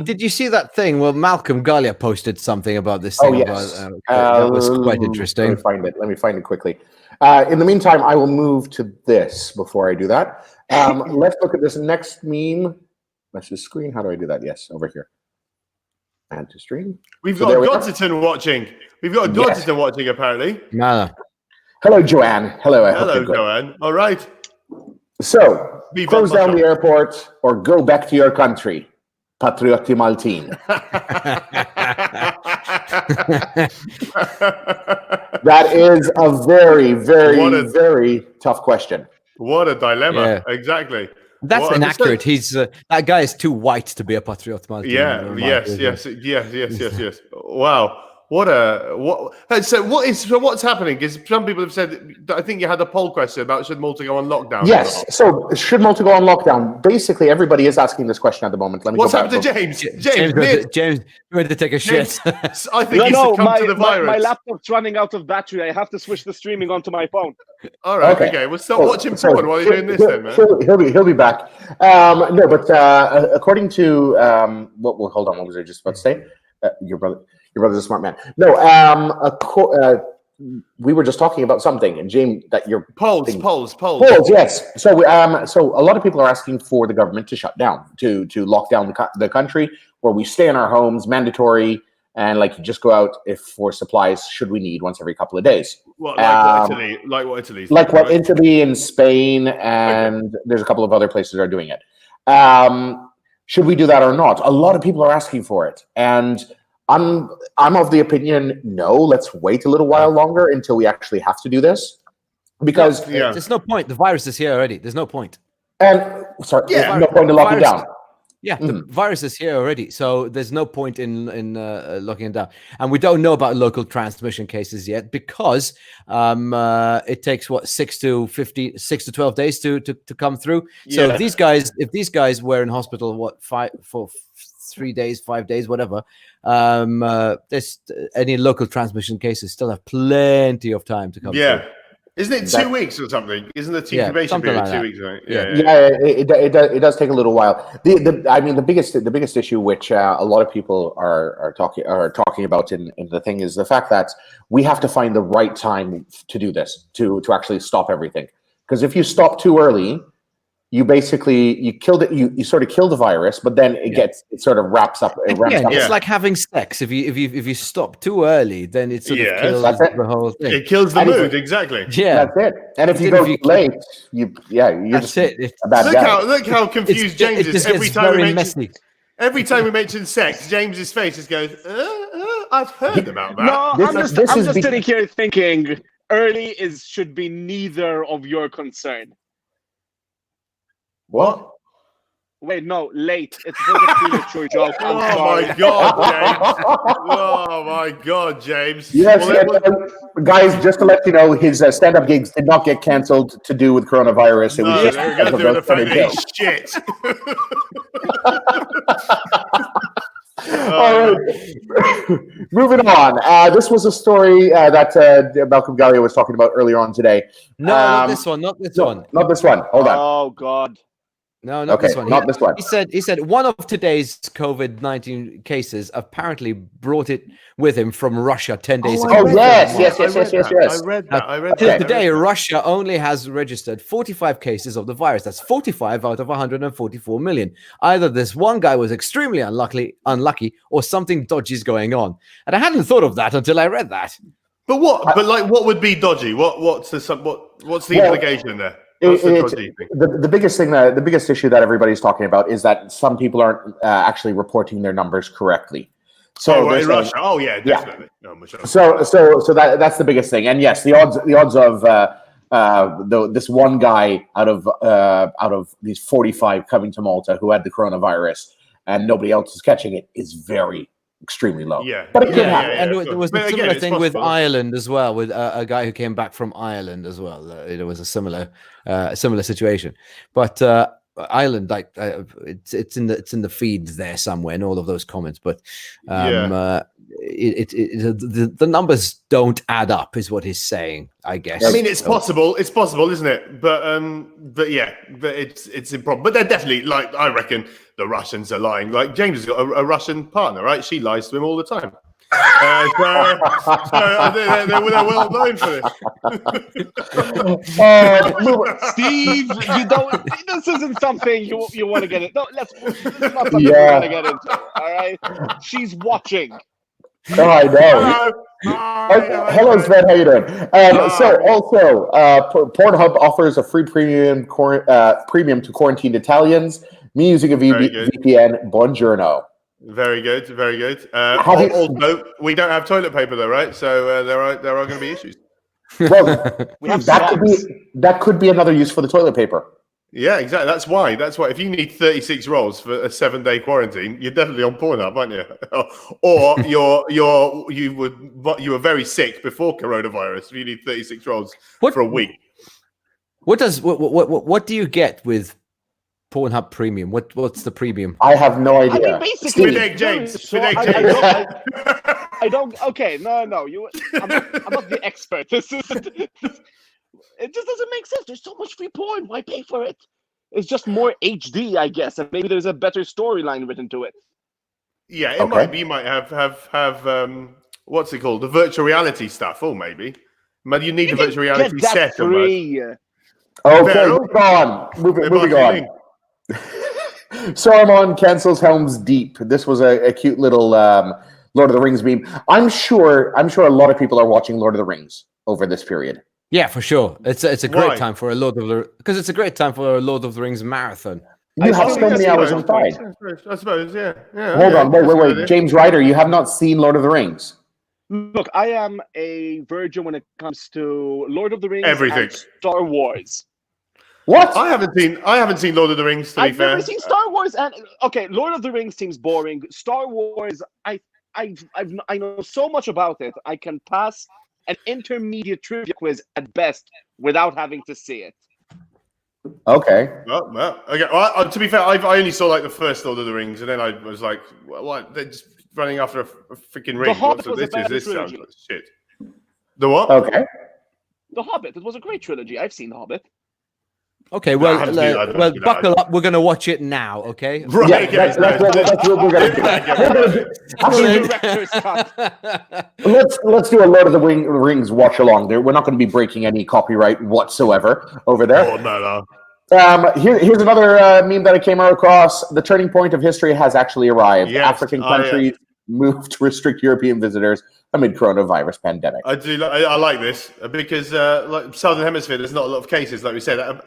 Did you see that thing? Well, Malcolm Gallia posted something about this Oh, thing. yes. That was quite Let interesting. me find it quickly. In the meantime, I will move to this before I do that. Let's look at this next meme. Let's just screen. How do I do that? Yes, over here. Add to stream. We've So got there we are. Dodgerton watching. We've got Yes. Dodgerton watching apparently. No. Hello, Joanne. Hello. I hope Hello, you're good. Joanne. All right. So, Viva close down Malta. the airport or go back to your country. Patriotti Maltine. That is a very, very, What a- very tough question. What a dilemma. Yeah. Exactly. That's What a- inaccurate. He's that guy is too white to be a patriot. Martin. Yeah. Never mind. Yes. Wow. So what's happening? Because some people have said. I think you had a poll question about should Malta go on lockdown. Yes. So, should Malta go on lockdown? Basically, everybody is asking this question at the moment. Let me What's go back happened to to James? James went to take a shit. I think he's succumbed to the virus. my laptop's running out of battery. I have to switch the streaming onto my phone. All right. Okay. Okay. Well, stop watching porn while you're doing this, then, man. He'll be back. No, but according to hold on. What was I just about to say? Your brother's a smart man. No, we were just talking about something, and James, that your Polls. yes. So, so a lot of people are asking for the government to shut down, to lock down the country, where we stay in our homes, mandatory, and like you just go out if for supplies should we need once every couple of days. What Italy? Like what Italy's Like doing, what right? Italy and Spain, and there's a couple of other places that are doing it. should we do that or not? A lot of people are asking for it, and I'm of the opinion, no. Let's wait a little while longer until we actually have to do this, because There's no point. The virus is here already. There's no point. and sorry, there's no point in locking down. Yeah, the virus is here already, so there's no point in locking it down. And we don't know about local transmission cases yet because it takes 6 to 12 days to come through. So if these guys were in hospital for 3 days, 5 days, whatever, there's any local transmission cases still have plenty of time to come through. Isn't it 2 weeks or something? Isn't the incubation period like 2 weeks? Right? It does take a little while. The biggest issue which a lot of people are talking about in the thing is the fact that we have to find the right time to do this to actually stop everything. Because if you stop too early, you killed it. You sort of kill the virus, but then it sort of ramps up. It's like having sex. If you stop too early, then it sort of kills the whole thing. It kills the mood, exactly. Yeah, that's it. And if you go too late, you're that's just it. a bad guy. Look how confused James is every time we mention sex. James's face just goes, "I've heard about that." No, I'm just sitting here thinking early should be neither of your concern. What? Wait, no, late. It's a premature joke. I'm sorry. My God, James! Oh my God, James! Yes, guys. Just to let you know, his stand-up gigs did not get cancelled to do with coronavirus. It was just because of those funny jokes. Shit. All right, moving on. This was a story that Malcolm Gallia was talking about earlier on today. No, not this one. Not this one. Not this one. Hold on. Oh God. No, not this one. Not this one. He said one of today's COVID-19 cases apparently brought it with him from Russia 10 days ago. Oh, yes. I read that. Today, Russia only has registered 45 cases of the virus. That's 45 out of 144 million. Either this one guy was extremely unlucky, or something dodgy is going on. And I hadn't thought of that until I read that. But what? What would be dodgy? What's the implication there? The biggest issue that everybody's talking about is that some people aren't actually reporting their numbers correctly. So in Russia, definitely. Yeah. No, so that's the biggest thing. And yes, the odds of this one guy out of these 45 coming to Malta who had the coronavirus and nobody else is catching it is extremely low. But it could happen. And there was a similar thing with Ireland as well, with a guy who came back from Ireland as well. It was a similar situation. But Ireland, it's in the feed there somewhere in all of those comments. But the numbers don't add up, is what he's saying, I guess. I mean, it's possible, isn't it? But it's improbable. But they're definitely, I reckon the Russians are lying. Like, James has got a Russian partner, right? She lies to him all the time. They're well known for this. Steve, this isn't something you want to get into. No, it's not something you want to get into. All right, she's watching. Oh, I know. Hello, Sven. How you doing? So, also, Pornhub offers a free premium to quarantined Italians. Me using a VPN. Buongiorno. Very good, very good. Although we don't have toilet paper, though, right? So there are going to be issues. Well, that could be another use for the toilet paper. Yeah, exactly. That's why. If you need 36 rolls for a 7-day quarantine, you're definitely on Pornhub, aren't you? Or you were very sick before coronavirus. You need 36 rolls for a week. What do you get with Pornhub Premium? What's the premium? I have no idea. I mean, basically, James. I don't. Okay, no. I'm not the expert. It just doesn't make sense. There's so much free porn. Why pay for it? It's just more HD, I guess, and maybe there's a better storyline written to it. Yeah, it might be. You might have what's it called? The virtual reality stuff. Oh, maybe. But you need the virtual reality set. Free. Okay, moving on. Saruman cancels Helm's Deep. This was a cute little Lord of the Rings meme. I'm sure a lot of people are watching Lord of the Rings over this period. Yeah, for sure. It's a great time for a Lord of the Rings marathon. You have so many hours inside. I suppose, yeah. Hold on, wait. James Ryder, you have not seen Lord of the Rings. Look, I am a virgin when it comes to Lord of the Rings Everything. and Star Wars. What? I haven't seen Lord of the Rings, to be fair. I've never seen Star Wars, and okay, Lord of the Rings seems boring. Star Wars, I know so much about it. I can pass an intermediate trivia quiz at best without having to see it. Okay. Well, okay. Well, to be fair, I only saw like the first Lord of the Rings, and then I was like, "What? They're just running after a freaking ring." Hobbit So was a this better sounds trilogy. like shit. The what? Okay. The Hobbit. It was a great trilogy. I've seen The Hobbit. Okay, I well, haven't seen that, well, you know. buckle up. We're gonna watch it now, okay? Right. Yeah, okay, that's what we're going to do. Actually, director's cut. Let's do a Lord of the Rings watch along. There, we're not going to be breaking any copyright whatsoever over there. Oh no. Here's another meme that I came across. The turning point of history has actually arrived. Yes, African countries moved to restrict European visitors amid coronavirus pandemic. I like this because, like Southern Hemisphere, there's not a lot of cases, like we said.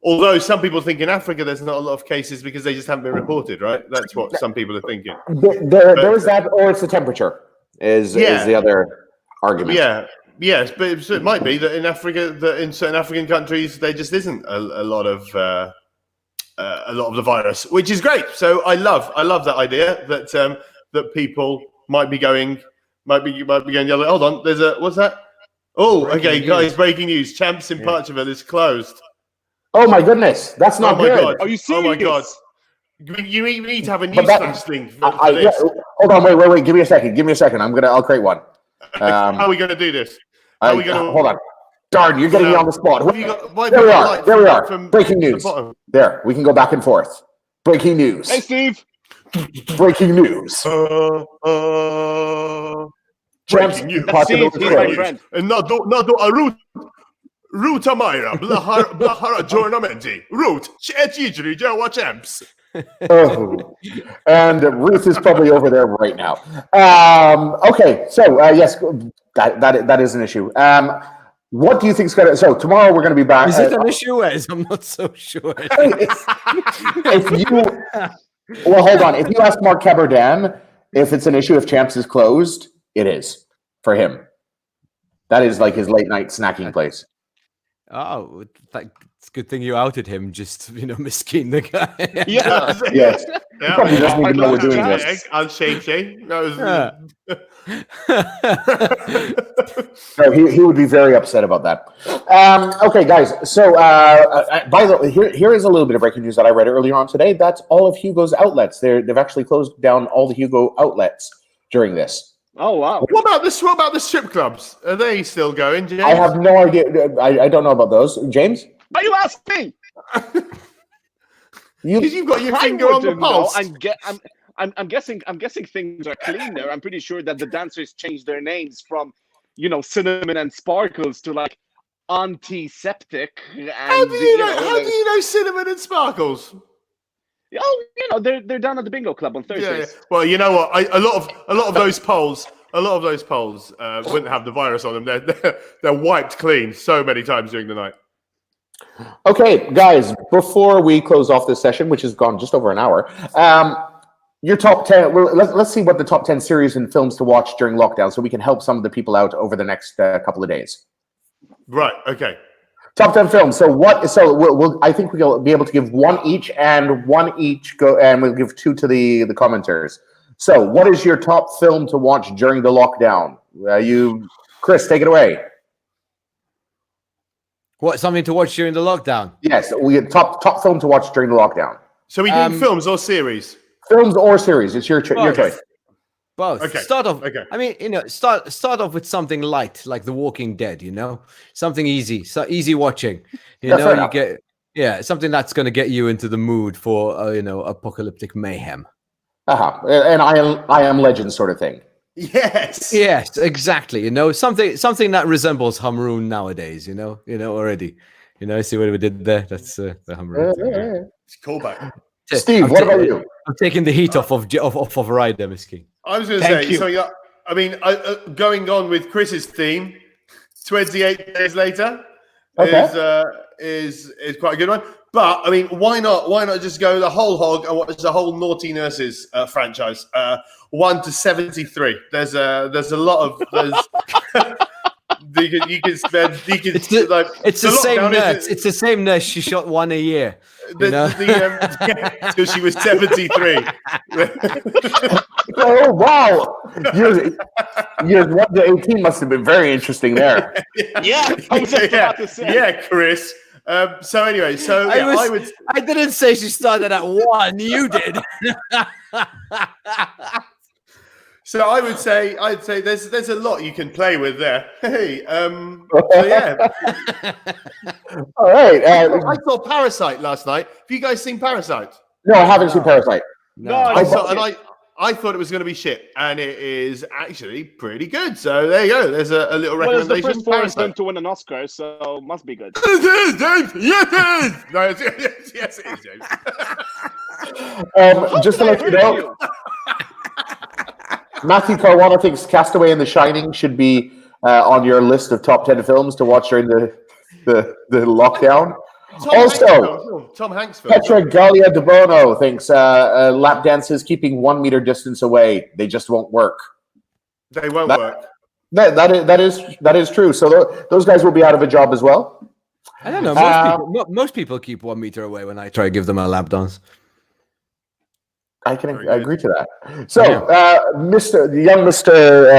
Although some people think in Africa there's not a lot of cases because they just haven't been reported, right? That's what some people are thinking. There is that, or it's the temperature. Is the other argument? Yeah. Yes, but so it might be that in Africa, that in certain African countries, there just isn't a lot of the virus, which is great. So I love that idea that people might be going the other way. Hold on, what's that? Oh, okay, guys, breaking news: Champs in Parcheville is closed. Oh my goodness, that's not good. God. Are you serious? Oh my god. You need to have a news flash thing for this. Yeah, hold on, wait. Give me a second. I'll create one. How are we going to do this? How are we going to hold on? Darn, you're getting me on the spot. Have you got, There we are. Breaking news. There, we can go back and forth. Breaking news. Hey, Steve. Breaking news. Breaking news. Steve, he's my friend. Root Amira, Blahara Giornamenti. Root, Ejiri, Jawa Champs. Oh. And Ruth is probably over there right now. Okay, so yes, that is an issue. What do you think is going to? So tomorrow we're going to be back. Is it an issue, Wes? I'm not so sure. Well, hold on. If you ask Mark Caberdan if it's an issue if Champs is closed, it is for him. That is like his late night snacking place. Oh, it's a good thing you outed him. Just miskin the guy. Yeah. Yes. He probably doesn't even know we're doing this. I'll shake. So he would be very upset about that. Okay, guys. So by the way, here is a little bit of breaking news that I read earlier on today. That's all of Hugo's outlets. They've actually closed down all the Hugo outlets during this. Oh wow! What about the strip clubs? Are they still going, James? I have no idea. I don't know about those. James? Why you ask me? Because you've got your finger on the pulse. I'm guessing things are clean there. I'm pretty sure that the dancers changed their names from, Cinnamon and Sparkles to like Antiseptic. And, How do you know Cinnamon and Sparkles? Oh, they're down at the bingo club on Thursdays. Yeah. Well, you know what? A lot of those polls wouldn't have the virus on them. They're wiped clean so many times during the night. Okay, guys, before we close off this session, which has gone just over an hour, your top 10, well, let's see what the top 10 series and films to watch during lockdown so we can help some of the people out over the next couple of days. Right, okay. Top 10 films. So I think we'll be able to give one each and we'll give two to the commenters. So what is your top film to watch during the lockdown? Chris, take it away. What, something to watch during the lockdown? Yes, we get top film to watch during the lockdown. So we doing films or series? Films or series. It's your choice. Both. Okay. Start off. Okay. I mean, start off with something light, like The Walking Dead. Something easy, so easy watching. Something that's going to get you into the mood for apocalyptic mayhem. And I am Legend sort of thing. Yes. Yes, exactly. Something that resembles Hamroon nowadays. Already. See what we did there? That's the Hamroon. It's callback. Steve, what about you? I'm taking the heat off of Ryder, Miskin. I was going to say, going on with Chris's theme, 28 days later is quite a good one. But I mean, why not? Why not just go the whole hog and watch the whole Naughty Nurses franchise? 1 to 73. There's a lot of you can spend. It's the same nurse. It's the same nurse. She shot one a year. So she was 73. Oh wow! Years 1 to 18 must have been very interesting there. Yeah, I was just about to say. Yeah, Chris. So anyway, I didn't say she started at 1. You did. So I'd say there's a lot you can play with there. Hey, so yeah. All right. I saw Parasite last night. Have you guys seen Parasite? No, I haven't seen Parasite. No, I thought it was going to be shit, and it is actually pretty good. So there you go. There's a little recommendation. Well, it's the first foreign film to win an Oscar, so must be good. It is, James. Yes, it is. No, yes, it is, James. Just to let you know, Matthew Caruana thinks Castaway and The Shining should be on your list of top 10 films to watch during the lockdown. Tom Hanks film. Petra Gallia de Bono thinks lap dances keeping 1 meter distance away. They just won't work. They won't work. That is true. So those guys will be out of a job as well. I don't know. Most people keep 1 meter away when I try to give them a lap dance. I agree to that. So, Mr.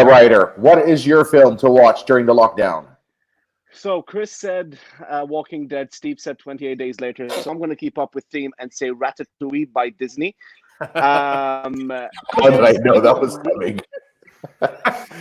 Ryder, what is your film to watch during the lockdown? So Chris said Walking Dead. Steve said 28 Days Later. So I'm going to keep up with theme and say Ratatouille by Disney. How did I know that was coming?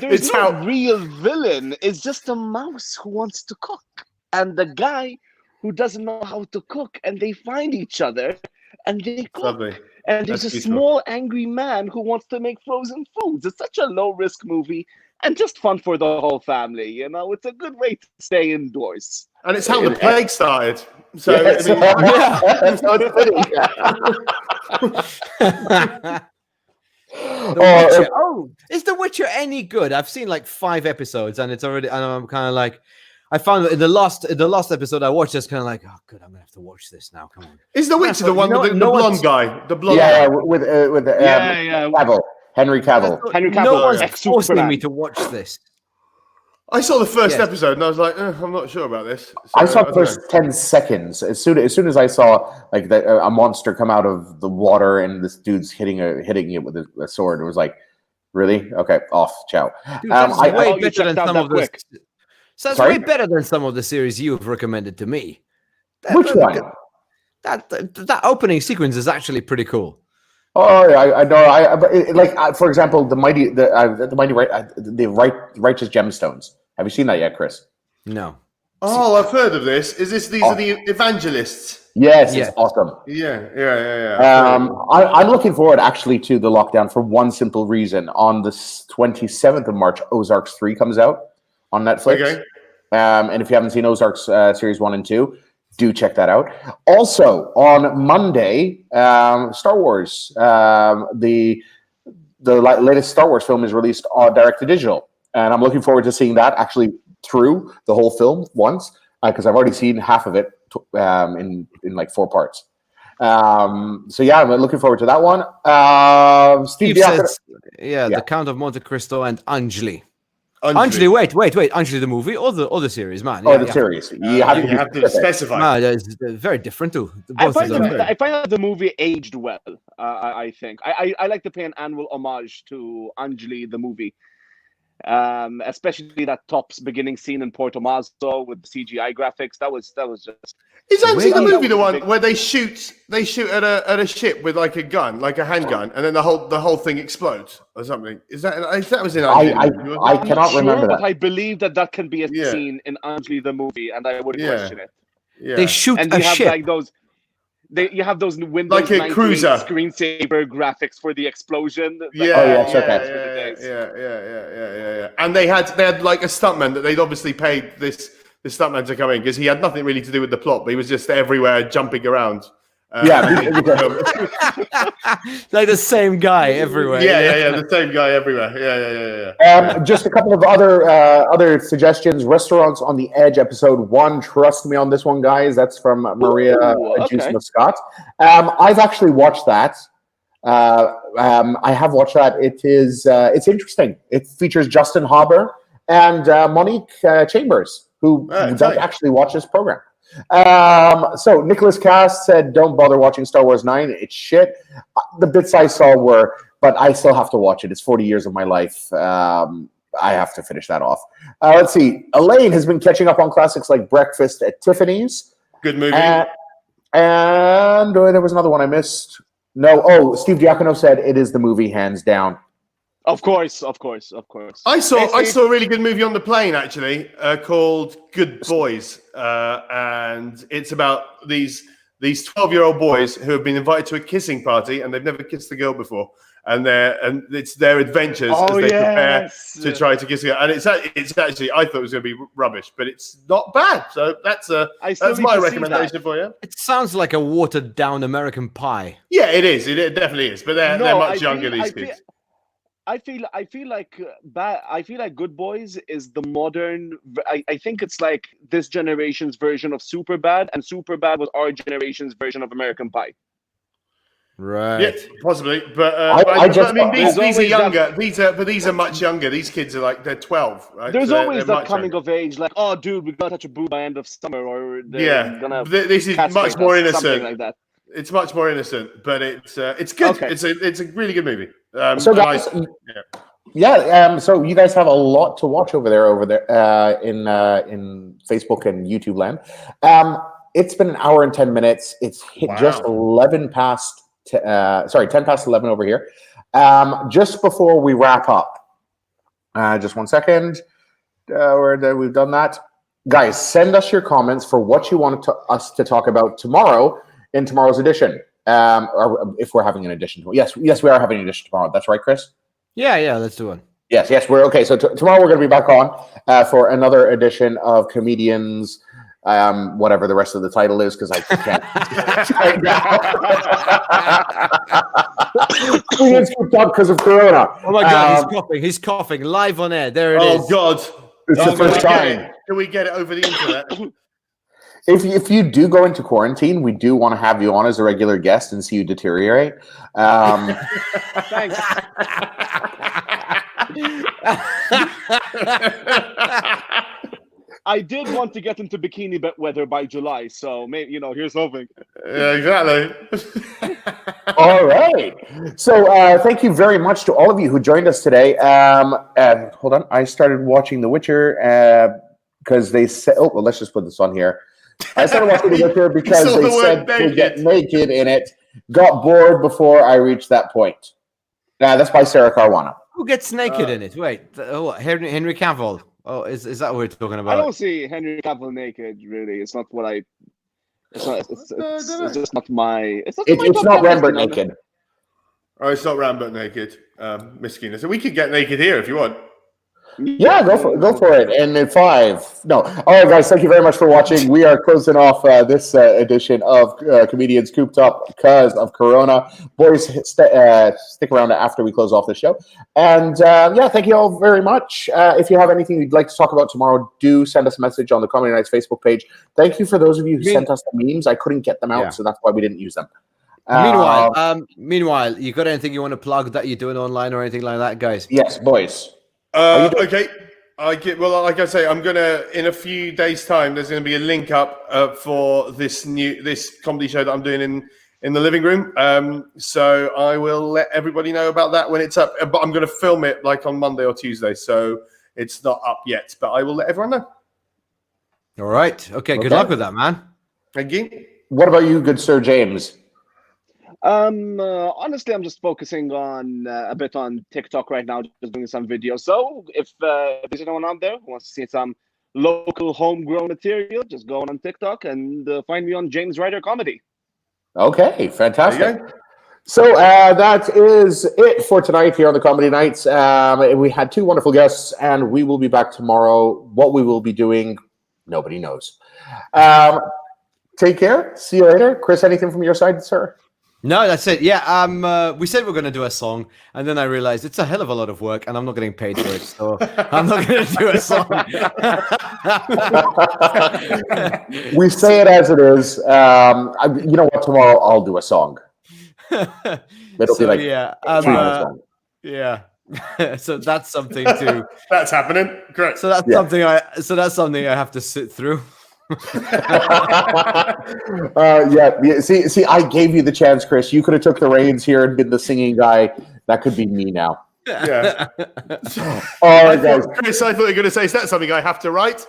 There's no real villain. It's just a mouse who wants to cook. And the guy who doesn't know how to cook. And they find each other and they cook. Lovely. And there's a small angry man who wants to make frozen foods. It's such a low-risk movie and just fun for the whole family. You know, it's a good way to stay indoors. And it's how the plague started. So, yes. Is The Witcher any good? I've seen like 5 episodes, and it's already. And I'm kind of like, I found in the last episode I watched, just kind of like, oh, good, I'm gonna have to watch this now. Come on. Is The Witcher the one with the blonde guy? The blonde guy. with Cavill. Henry Cavill. No one's forcing me to watch this. I saw the first episode and I was like, I'm not sure about this. So, I saw the first 10 seconds. As soon as I saw like a monster come out of the water and this dude's hitting it with a sword, it was like, really? Okay, off. Ciao. Dude, that's way better than some of the. So that's way better than some of the series you've recommended to me. Which one? That opening sequence is actually pretty cool. Oh, yeah, I know. For example, the righteous gemstones. Have you seen that yet, Chris? No. Oh, I've heard of this. These are the evangelists? Yes, it's awesome. Yeah. I'm looking forward actually to the lockdown for one simple reason. On the 27th of March, Ozarks 3 comes out on Netflix. Okay. And if you haven't seen Ozarks series 1 and 2, do check that out. Also on Monday, Star Wars, the latest Star Wars film is released on direct to digital, and I'm looking forward to seeing that actually through the whole film once, because I've already seen half of it in like 4 parts. So yeah, I'm looking forward to that one. Steve says, The Count of Monte Cristo and Anjali. Anjali, wait. Anjali, the movie or the series, man? The series. You have to specify. Man, it's very different too. I find that the movie aged well. I think I like to pay an annual homage to Anjali, the movie, especially that Tops beginning scene in Porto Mazzo with the CGI graphics. That was just. Is Anjali the movie the one where they shoot at a ship with like a gun, like a handgun, and then the whole thing explodes or something? Is that was in Anjali? I cannot remember that. But I believe that can be a scene in Anjali the movie, and I would question it. Yeah. They shoot and a ship. Like those. You have those Windows like a cruiser screensaver grafix for the explosion. Yeah. And they had like a stuntman that they'd obviously paid this stuntman to come in because he had nothing really to do with the plot, but he was just everywhere jumping around. Like the same guy everywhere. Yeah, the same guy everywhere. Yeah. Just a couple of other suggestions. Restaurants on the Edge, episode 1. Trust me on this one, guys. That's from Maria Juice Muscat. I've actually watched that. I have watched that. It's interesting. It features Justin Haber and Monique Chambers, who don't actually watch this program. So Nicholas Cass said, "Don't bother watching Star Wars 9. It's shit." The bits I saw were, but I still have to watch it. It's 40 years of my life. I have to finish that off. Let's see. Elaine has been catching up on classics like Breakfast at Tiffany's. Good movie. And there was another one I missed. No. Oh, Steve Diacono said it is the movie, hands down. Of course. I saw a really good movie on the plane actually called Good Boys, and it's about these 12-year-old boys who have been invited to a kissing party and they've never kissed a girl before, and it's their adventures as they prepare to try to kiss a girl. And it's actually, I thought it was going to be rubbish, but it's not bad. So that's my recommendation for you. It sounds like a watered down American Pie. Yeah, it is. It definitely is. But they're much younger. These kids. I feel like Good Boys is the modern. I think it's like this generation's version of Superbad, and Superbad was our generation's version of American Pie. Right. Yeah, possibly. But these are younger. These are much younger. These kids are like they're 12. Right? There's always that coming of age, like, oh, dude, we gotta touch a boob by end of summer, or this is much more innocent. Something like that. It's much more innocent, but it's good. Okay. It's a really good movie. So guys, so you guys have a lot to watch over there in Facebook and YouTube land. It's been an hour and 10 minutes. It's hit just 10 past 11 over here. Just before we wrap up, just 1 second. We've done that. Guys, send us your comments for what you want us to talk about tomorrow in tomorrow's edition. Or if we're having an edition. Yes, we are having an edition tomorrow. That's right, Chris? Yeah, let's do one. Yes, we're okay. So tomorrow we're going to be back on for another edition of Comedians, whatever the rest of the title is, because I can't. Comedians Cooped Up because of Corona. Oh my God, he's coughing live on air. There it is. Oh God. It's the first time. Can we get it over the internet? If you do go into quarantine, we do want to have you on as a regular guest and see you deteriorate. Thanks. I did want to get into bikini weather by July, so maybe here's hoping. Yeah, exactly. All right. So thank you very much to all of you who joined us today. Hold on, I started watching The Witcher because they said, let's just put this on here. I started watching The Witcher because they said to get naked in it. Got bored before I reached that point. That's by Sarah Caruana. Who gets naked in it? Wait, Henry Cavill. Oh, is that what we're talking about? I don't see Henry Cavill naked. Really, it's not what I. It's just not my. It's not Rembrandt naked. Oh, it's not Rembrandt naked. Miskin. So we could get naked here if you want. Yeah, go for it. And in 5. No. All right, guys. Thank you very much for watching. We are closing off this edition of Comedians Cooped Up because of Corona. Boys, stick around after we close off the show. And thank you all very much. If you have anything you'd like to talk about tomorrow, do send us a message on the Comedy Nights Facebook page. Thank you for those of you who sent us the memes. I couldn't get them out, so that's why we didn't use them. Meanwhile, you got anything you want to plug that you're doing online or anything like that, guys? Yes, boys. Okay. Like I say, I'm gonna in a few days' time. There's gonna be a link up for this comedy show that I'm doing in the living room. So I will let everybody know about that when it's up. But I'm gonna film it like on Monday or Tuesday, so it's not up yet. But I will let everyone know. All right. Okay. Good luck with that, man. Thank you. What about you, good Sir James? Honestly, I'm just focusing on a bit on TikTok right now, just doing some videos. So if there's anyone out there who wants to see some local homegrown material, just go on TikTok and find me on James Ryder Comedy. Okay, fantastic. So that is it for tonight here on the Comedy Nights. We had 2 wonderful guests, and we will be back tomorrow. What we will be doing, nobody knows. Take care. See you later. Chris, anything from your side, sir? No, that's it. Yeah, we said we're going to do a song, and then I realized it's a hell of a lot of work, and I'm not getting paid for it, so I'm not going to do a song. We say it as it is. You know what? Tomorrow I'll do a song. It'll be like 3 minutes long. Yeah. So that's something too. That's happening. Great. So that's something I have to sit through. See, I gave you the chance, Chris. You could have took the reins here and been the singing guy. That could be me now. Yeah. All right, guys. Chris, I thought you were going to say, is that something I have to write?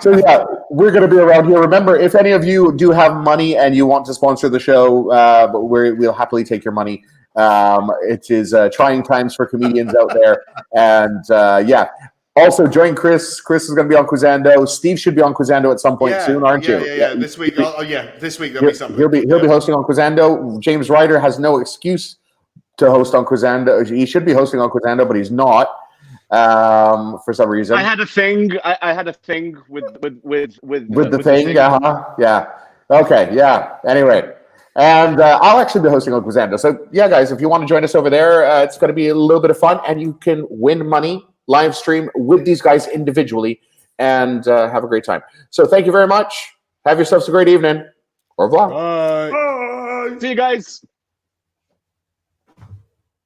So yeah, we're going to be around here. Remember, if any of you do have money and you want to sponsor the show, we'll happily take your money. It is trying times for comedians out there, and also join Chris. Chris is going to be on Quizando. Steve should be on Quizando at some point soon, aren't you? Yeah. This week. This week there'll be something. He'll be hosting on Quizando. James Ryder has no excuse to host on Quizando. He should be hosting on Quizando, but he's not for some reason. I had a thing. I had a thing with the thing. Yeah. Okay. Yeah. Anyway. And I'll actually be hosting on Quizando. So, yeah, guys, if you want to join us over there, it's going to be a little bit of fun. And you can win money, live stream with these guys individually, and have a great time. So thank you very much. Have yourselves a great evening. Au revoir. Bye. See you guys.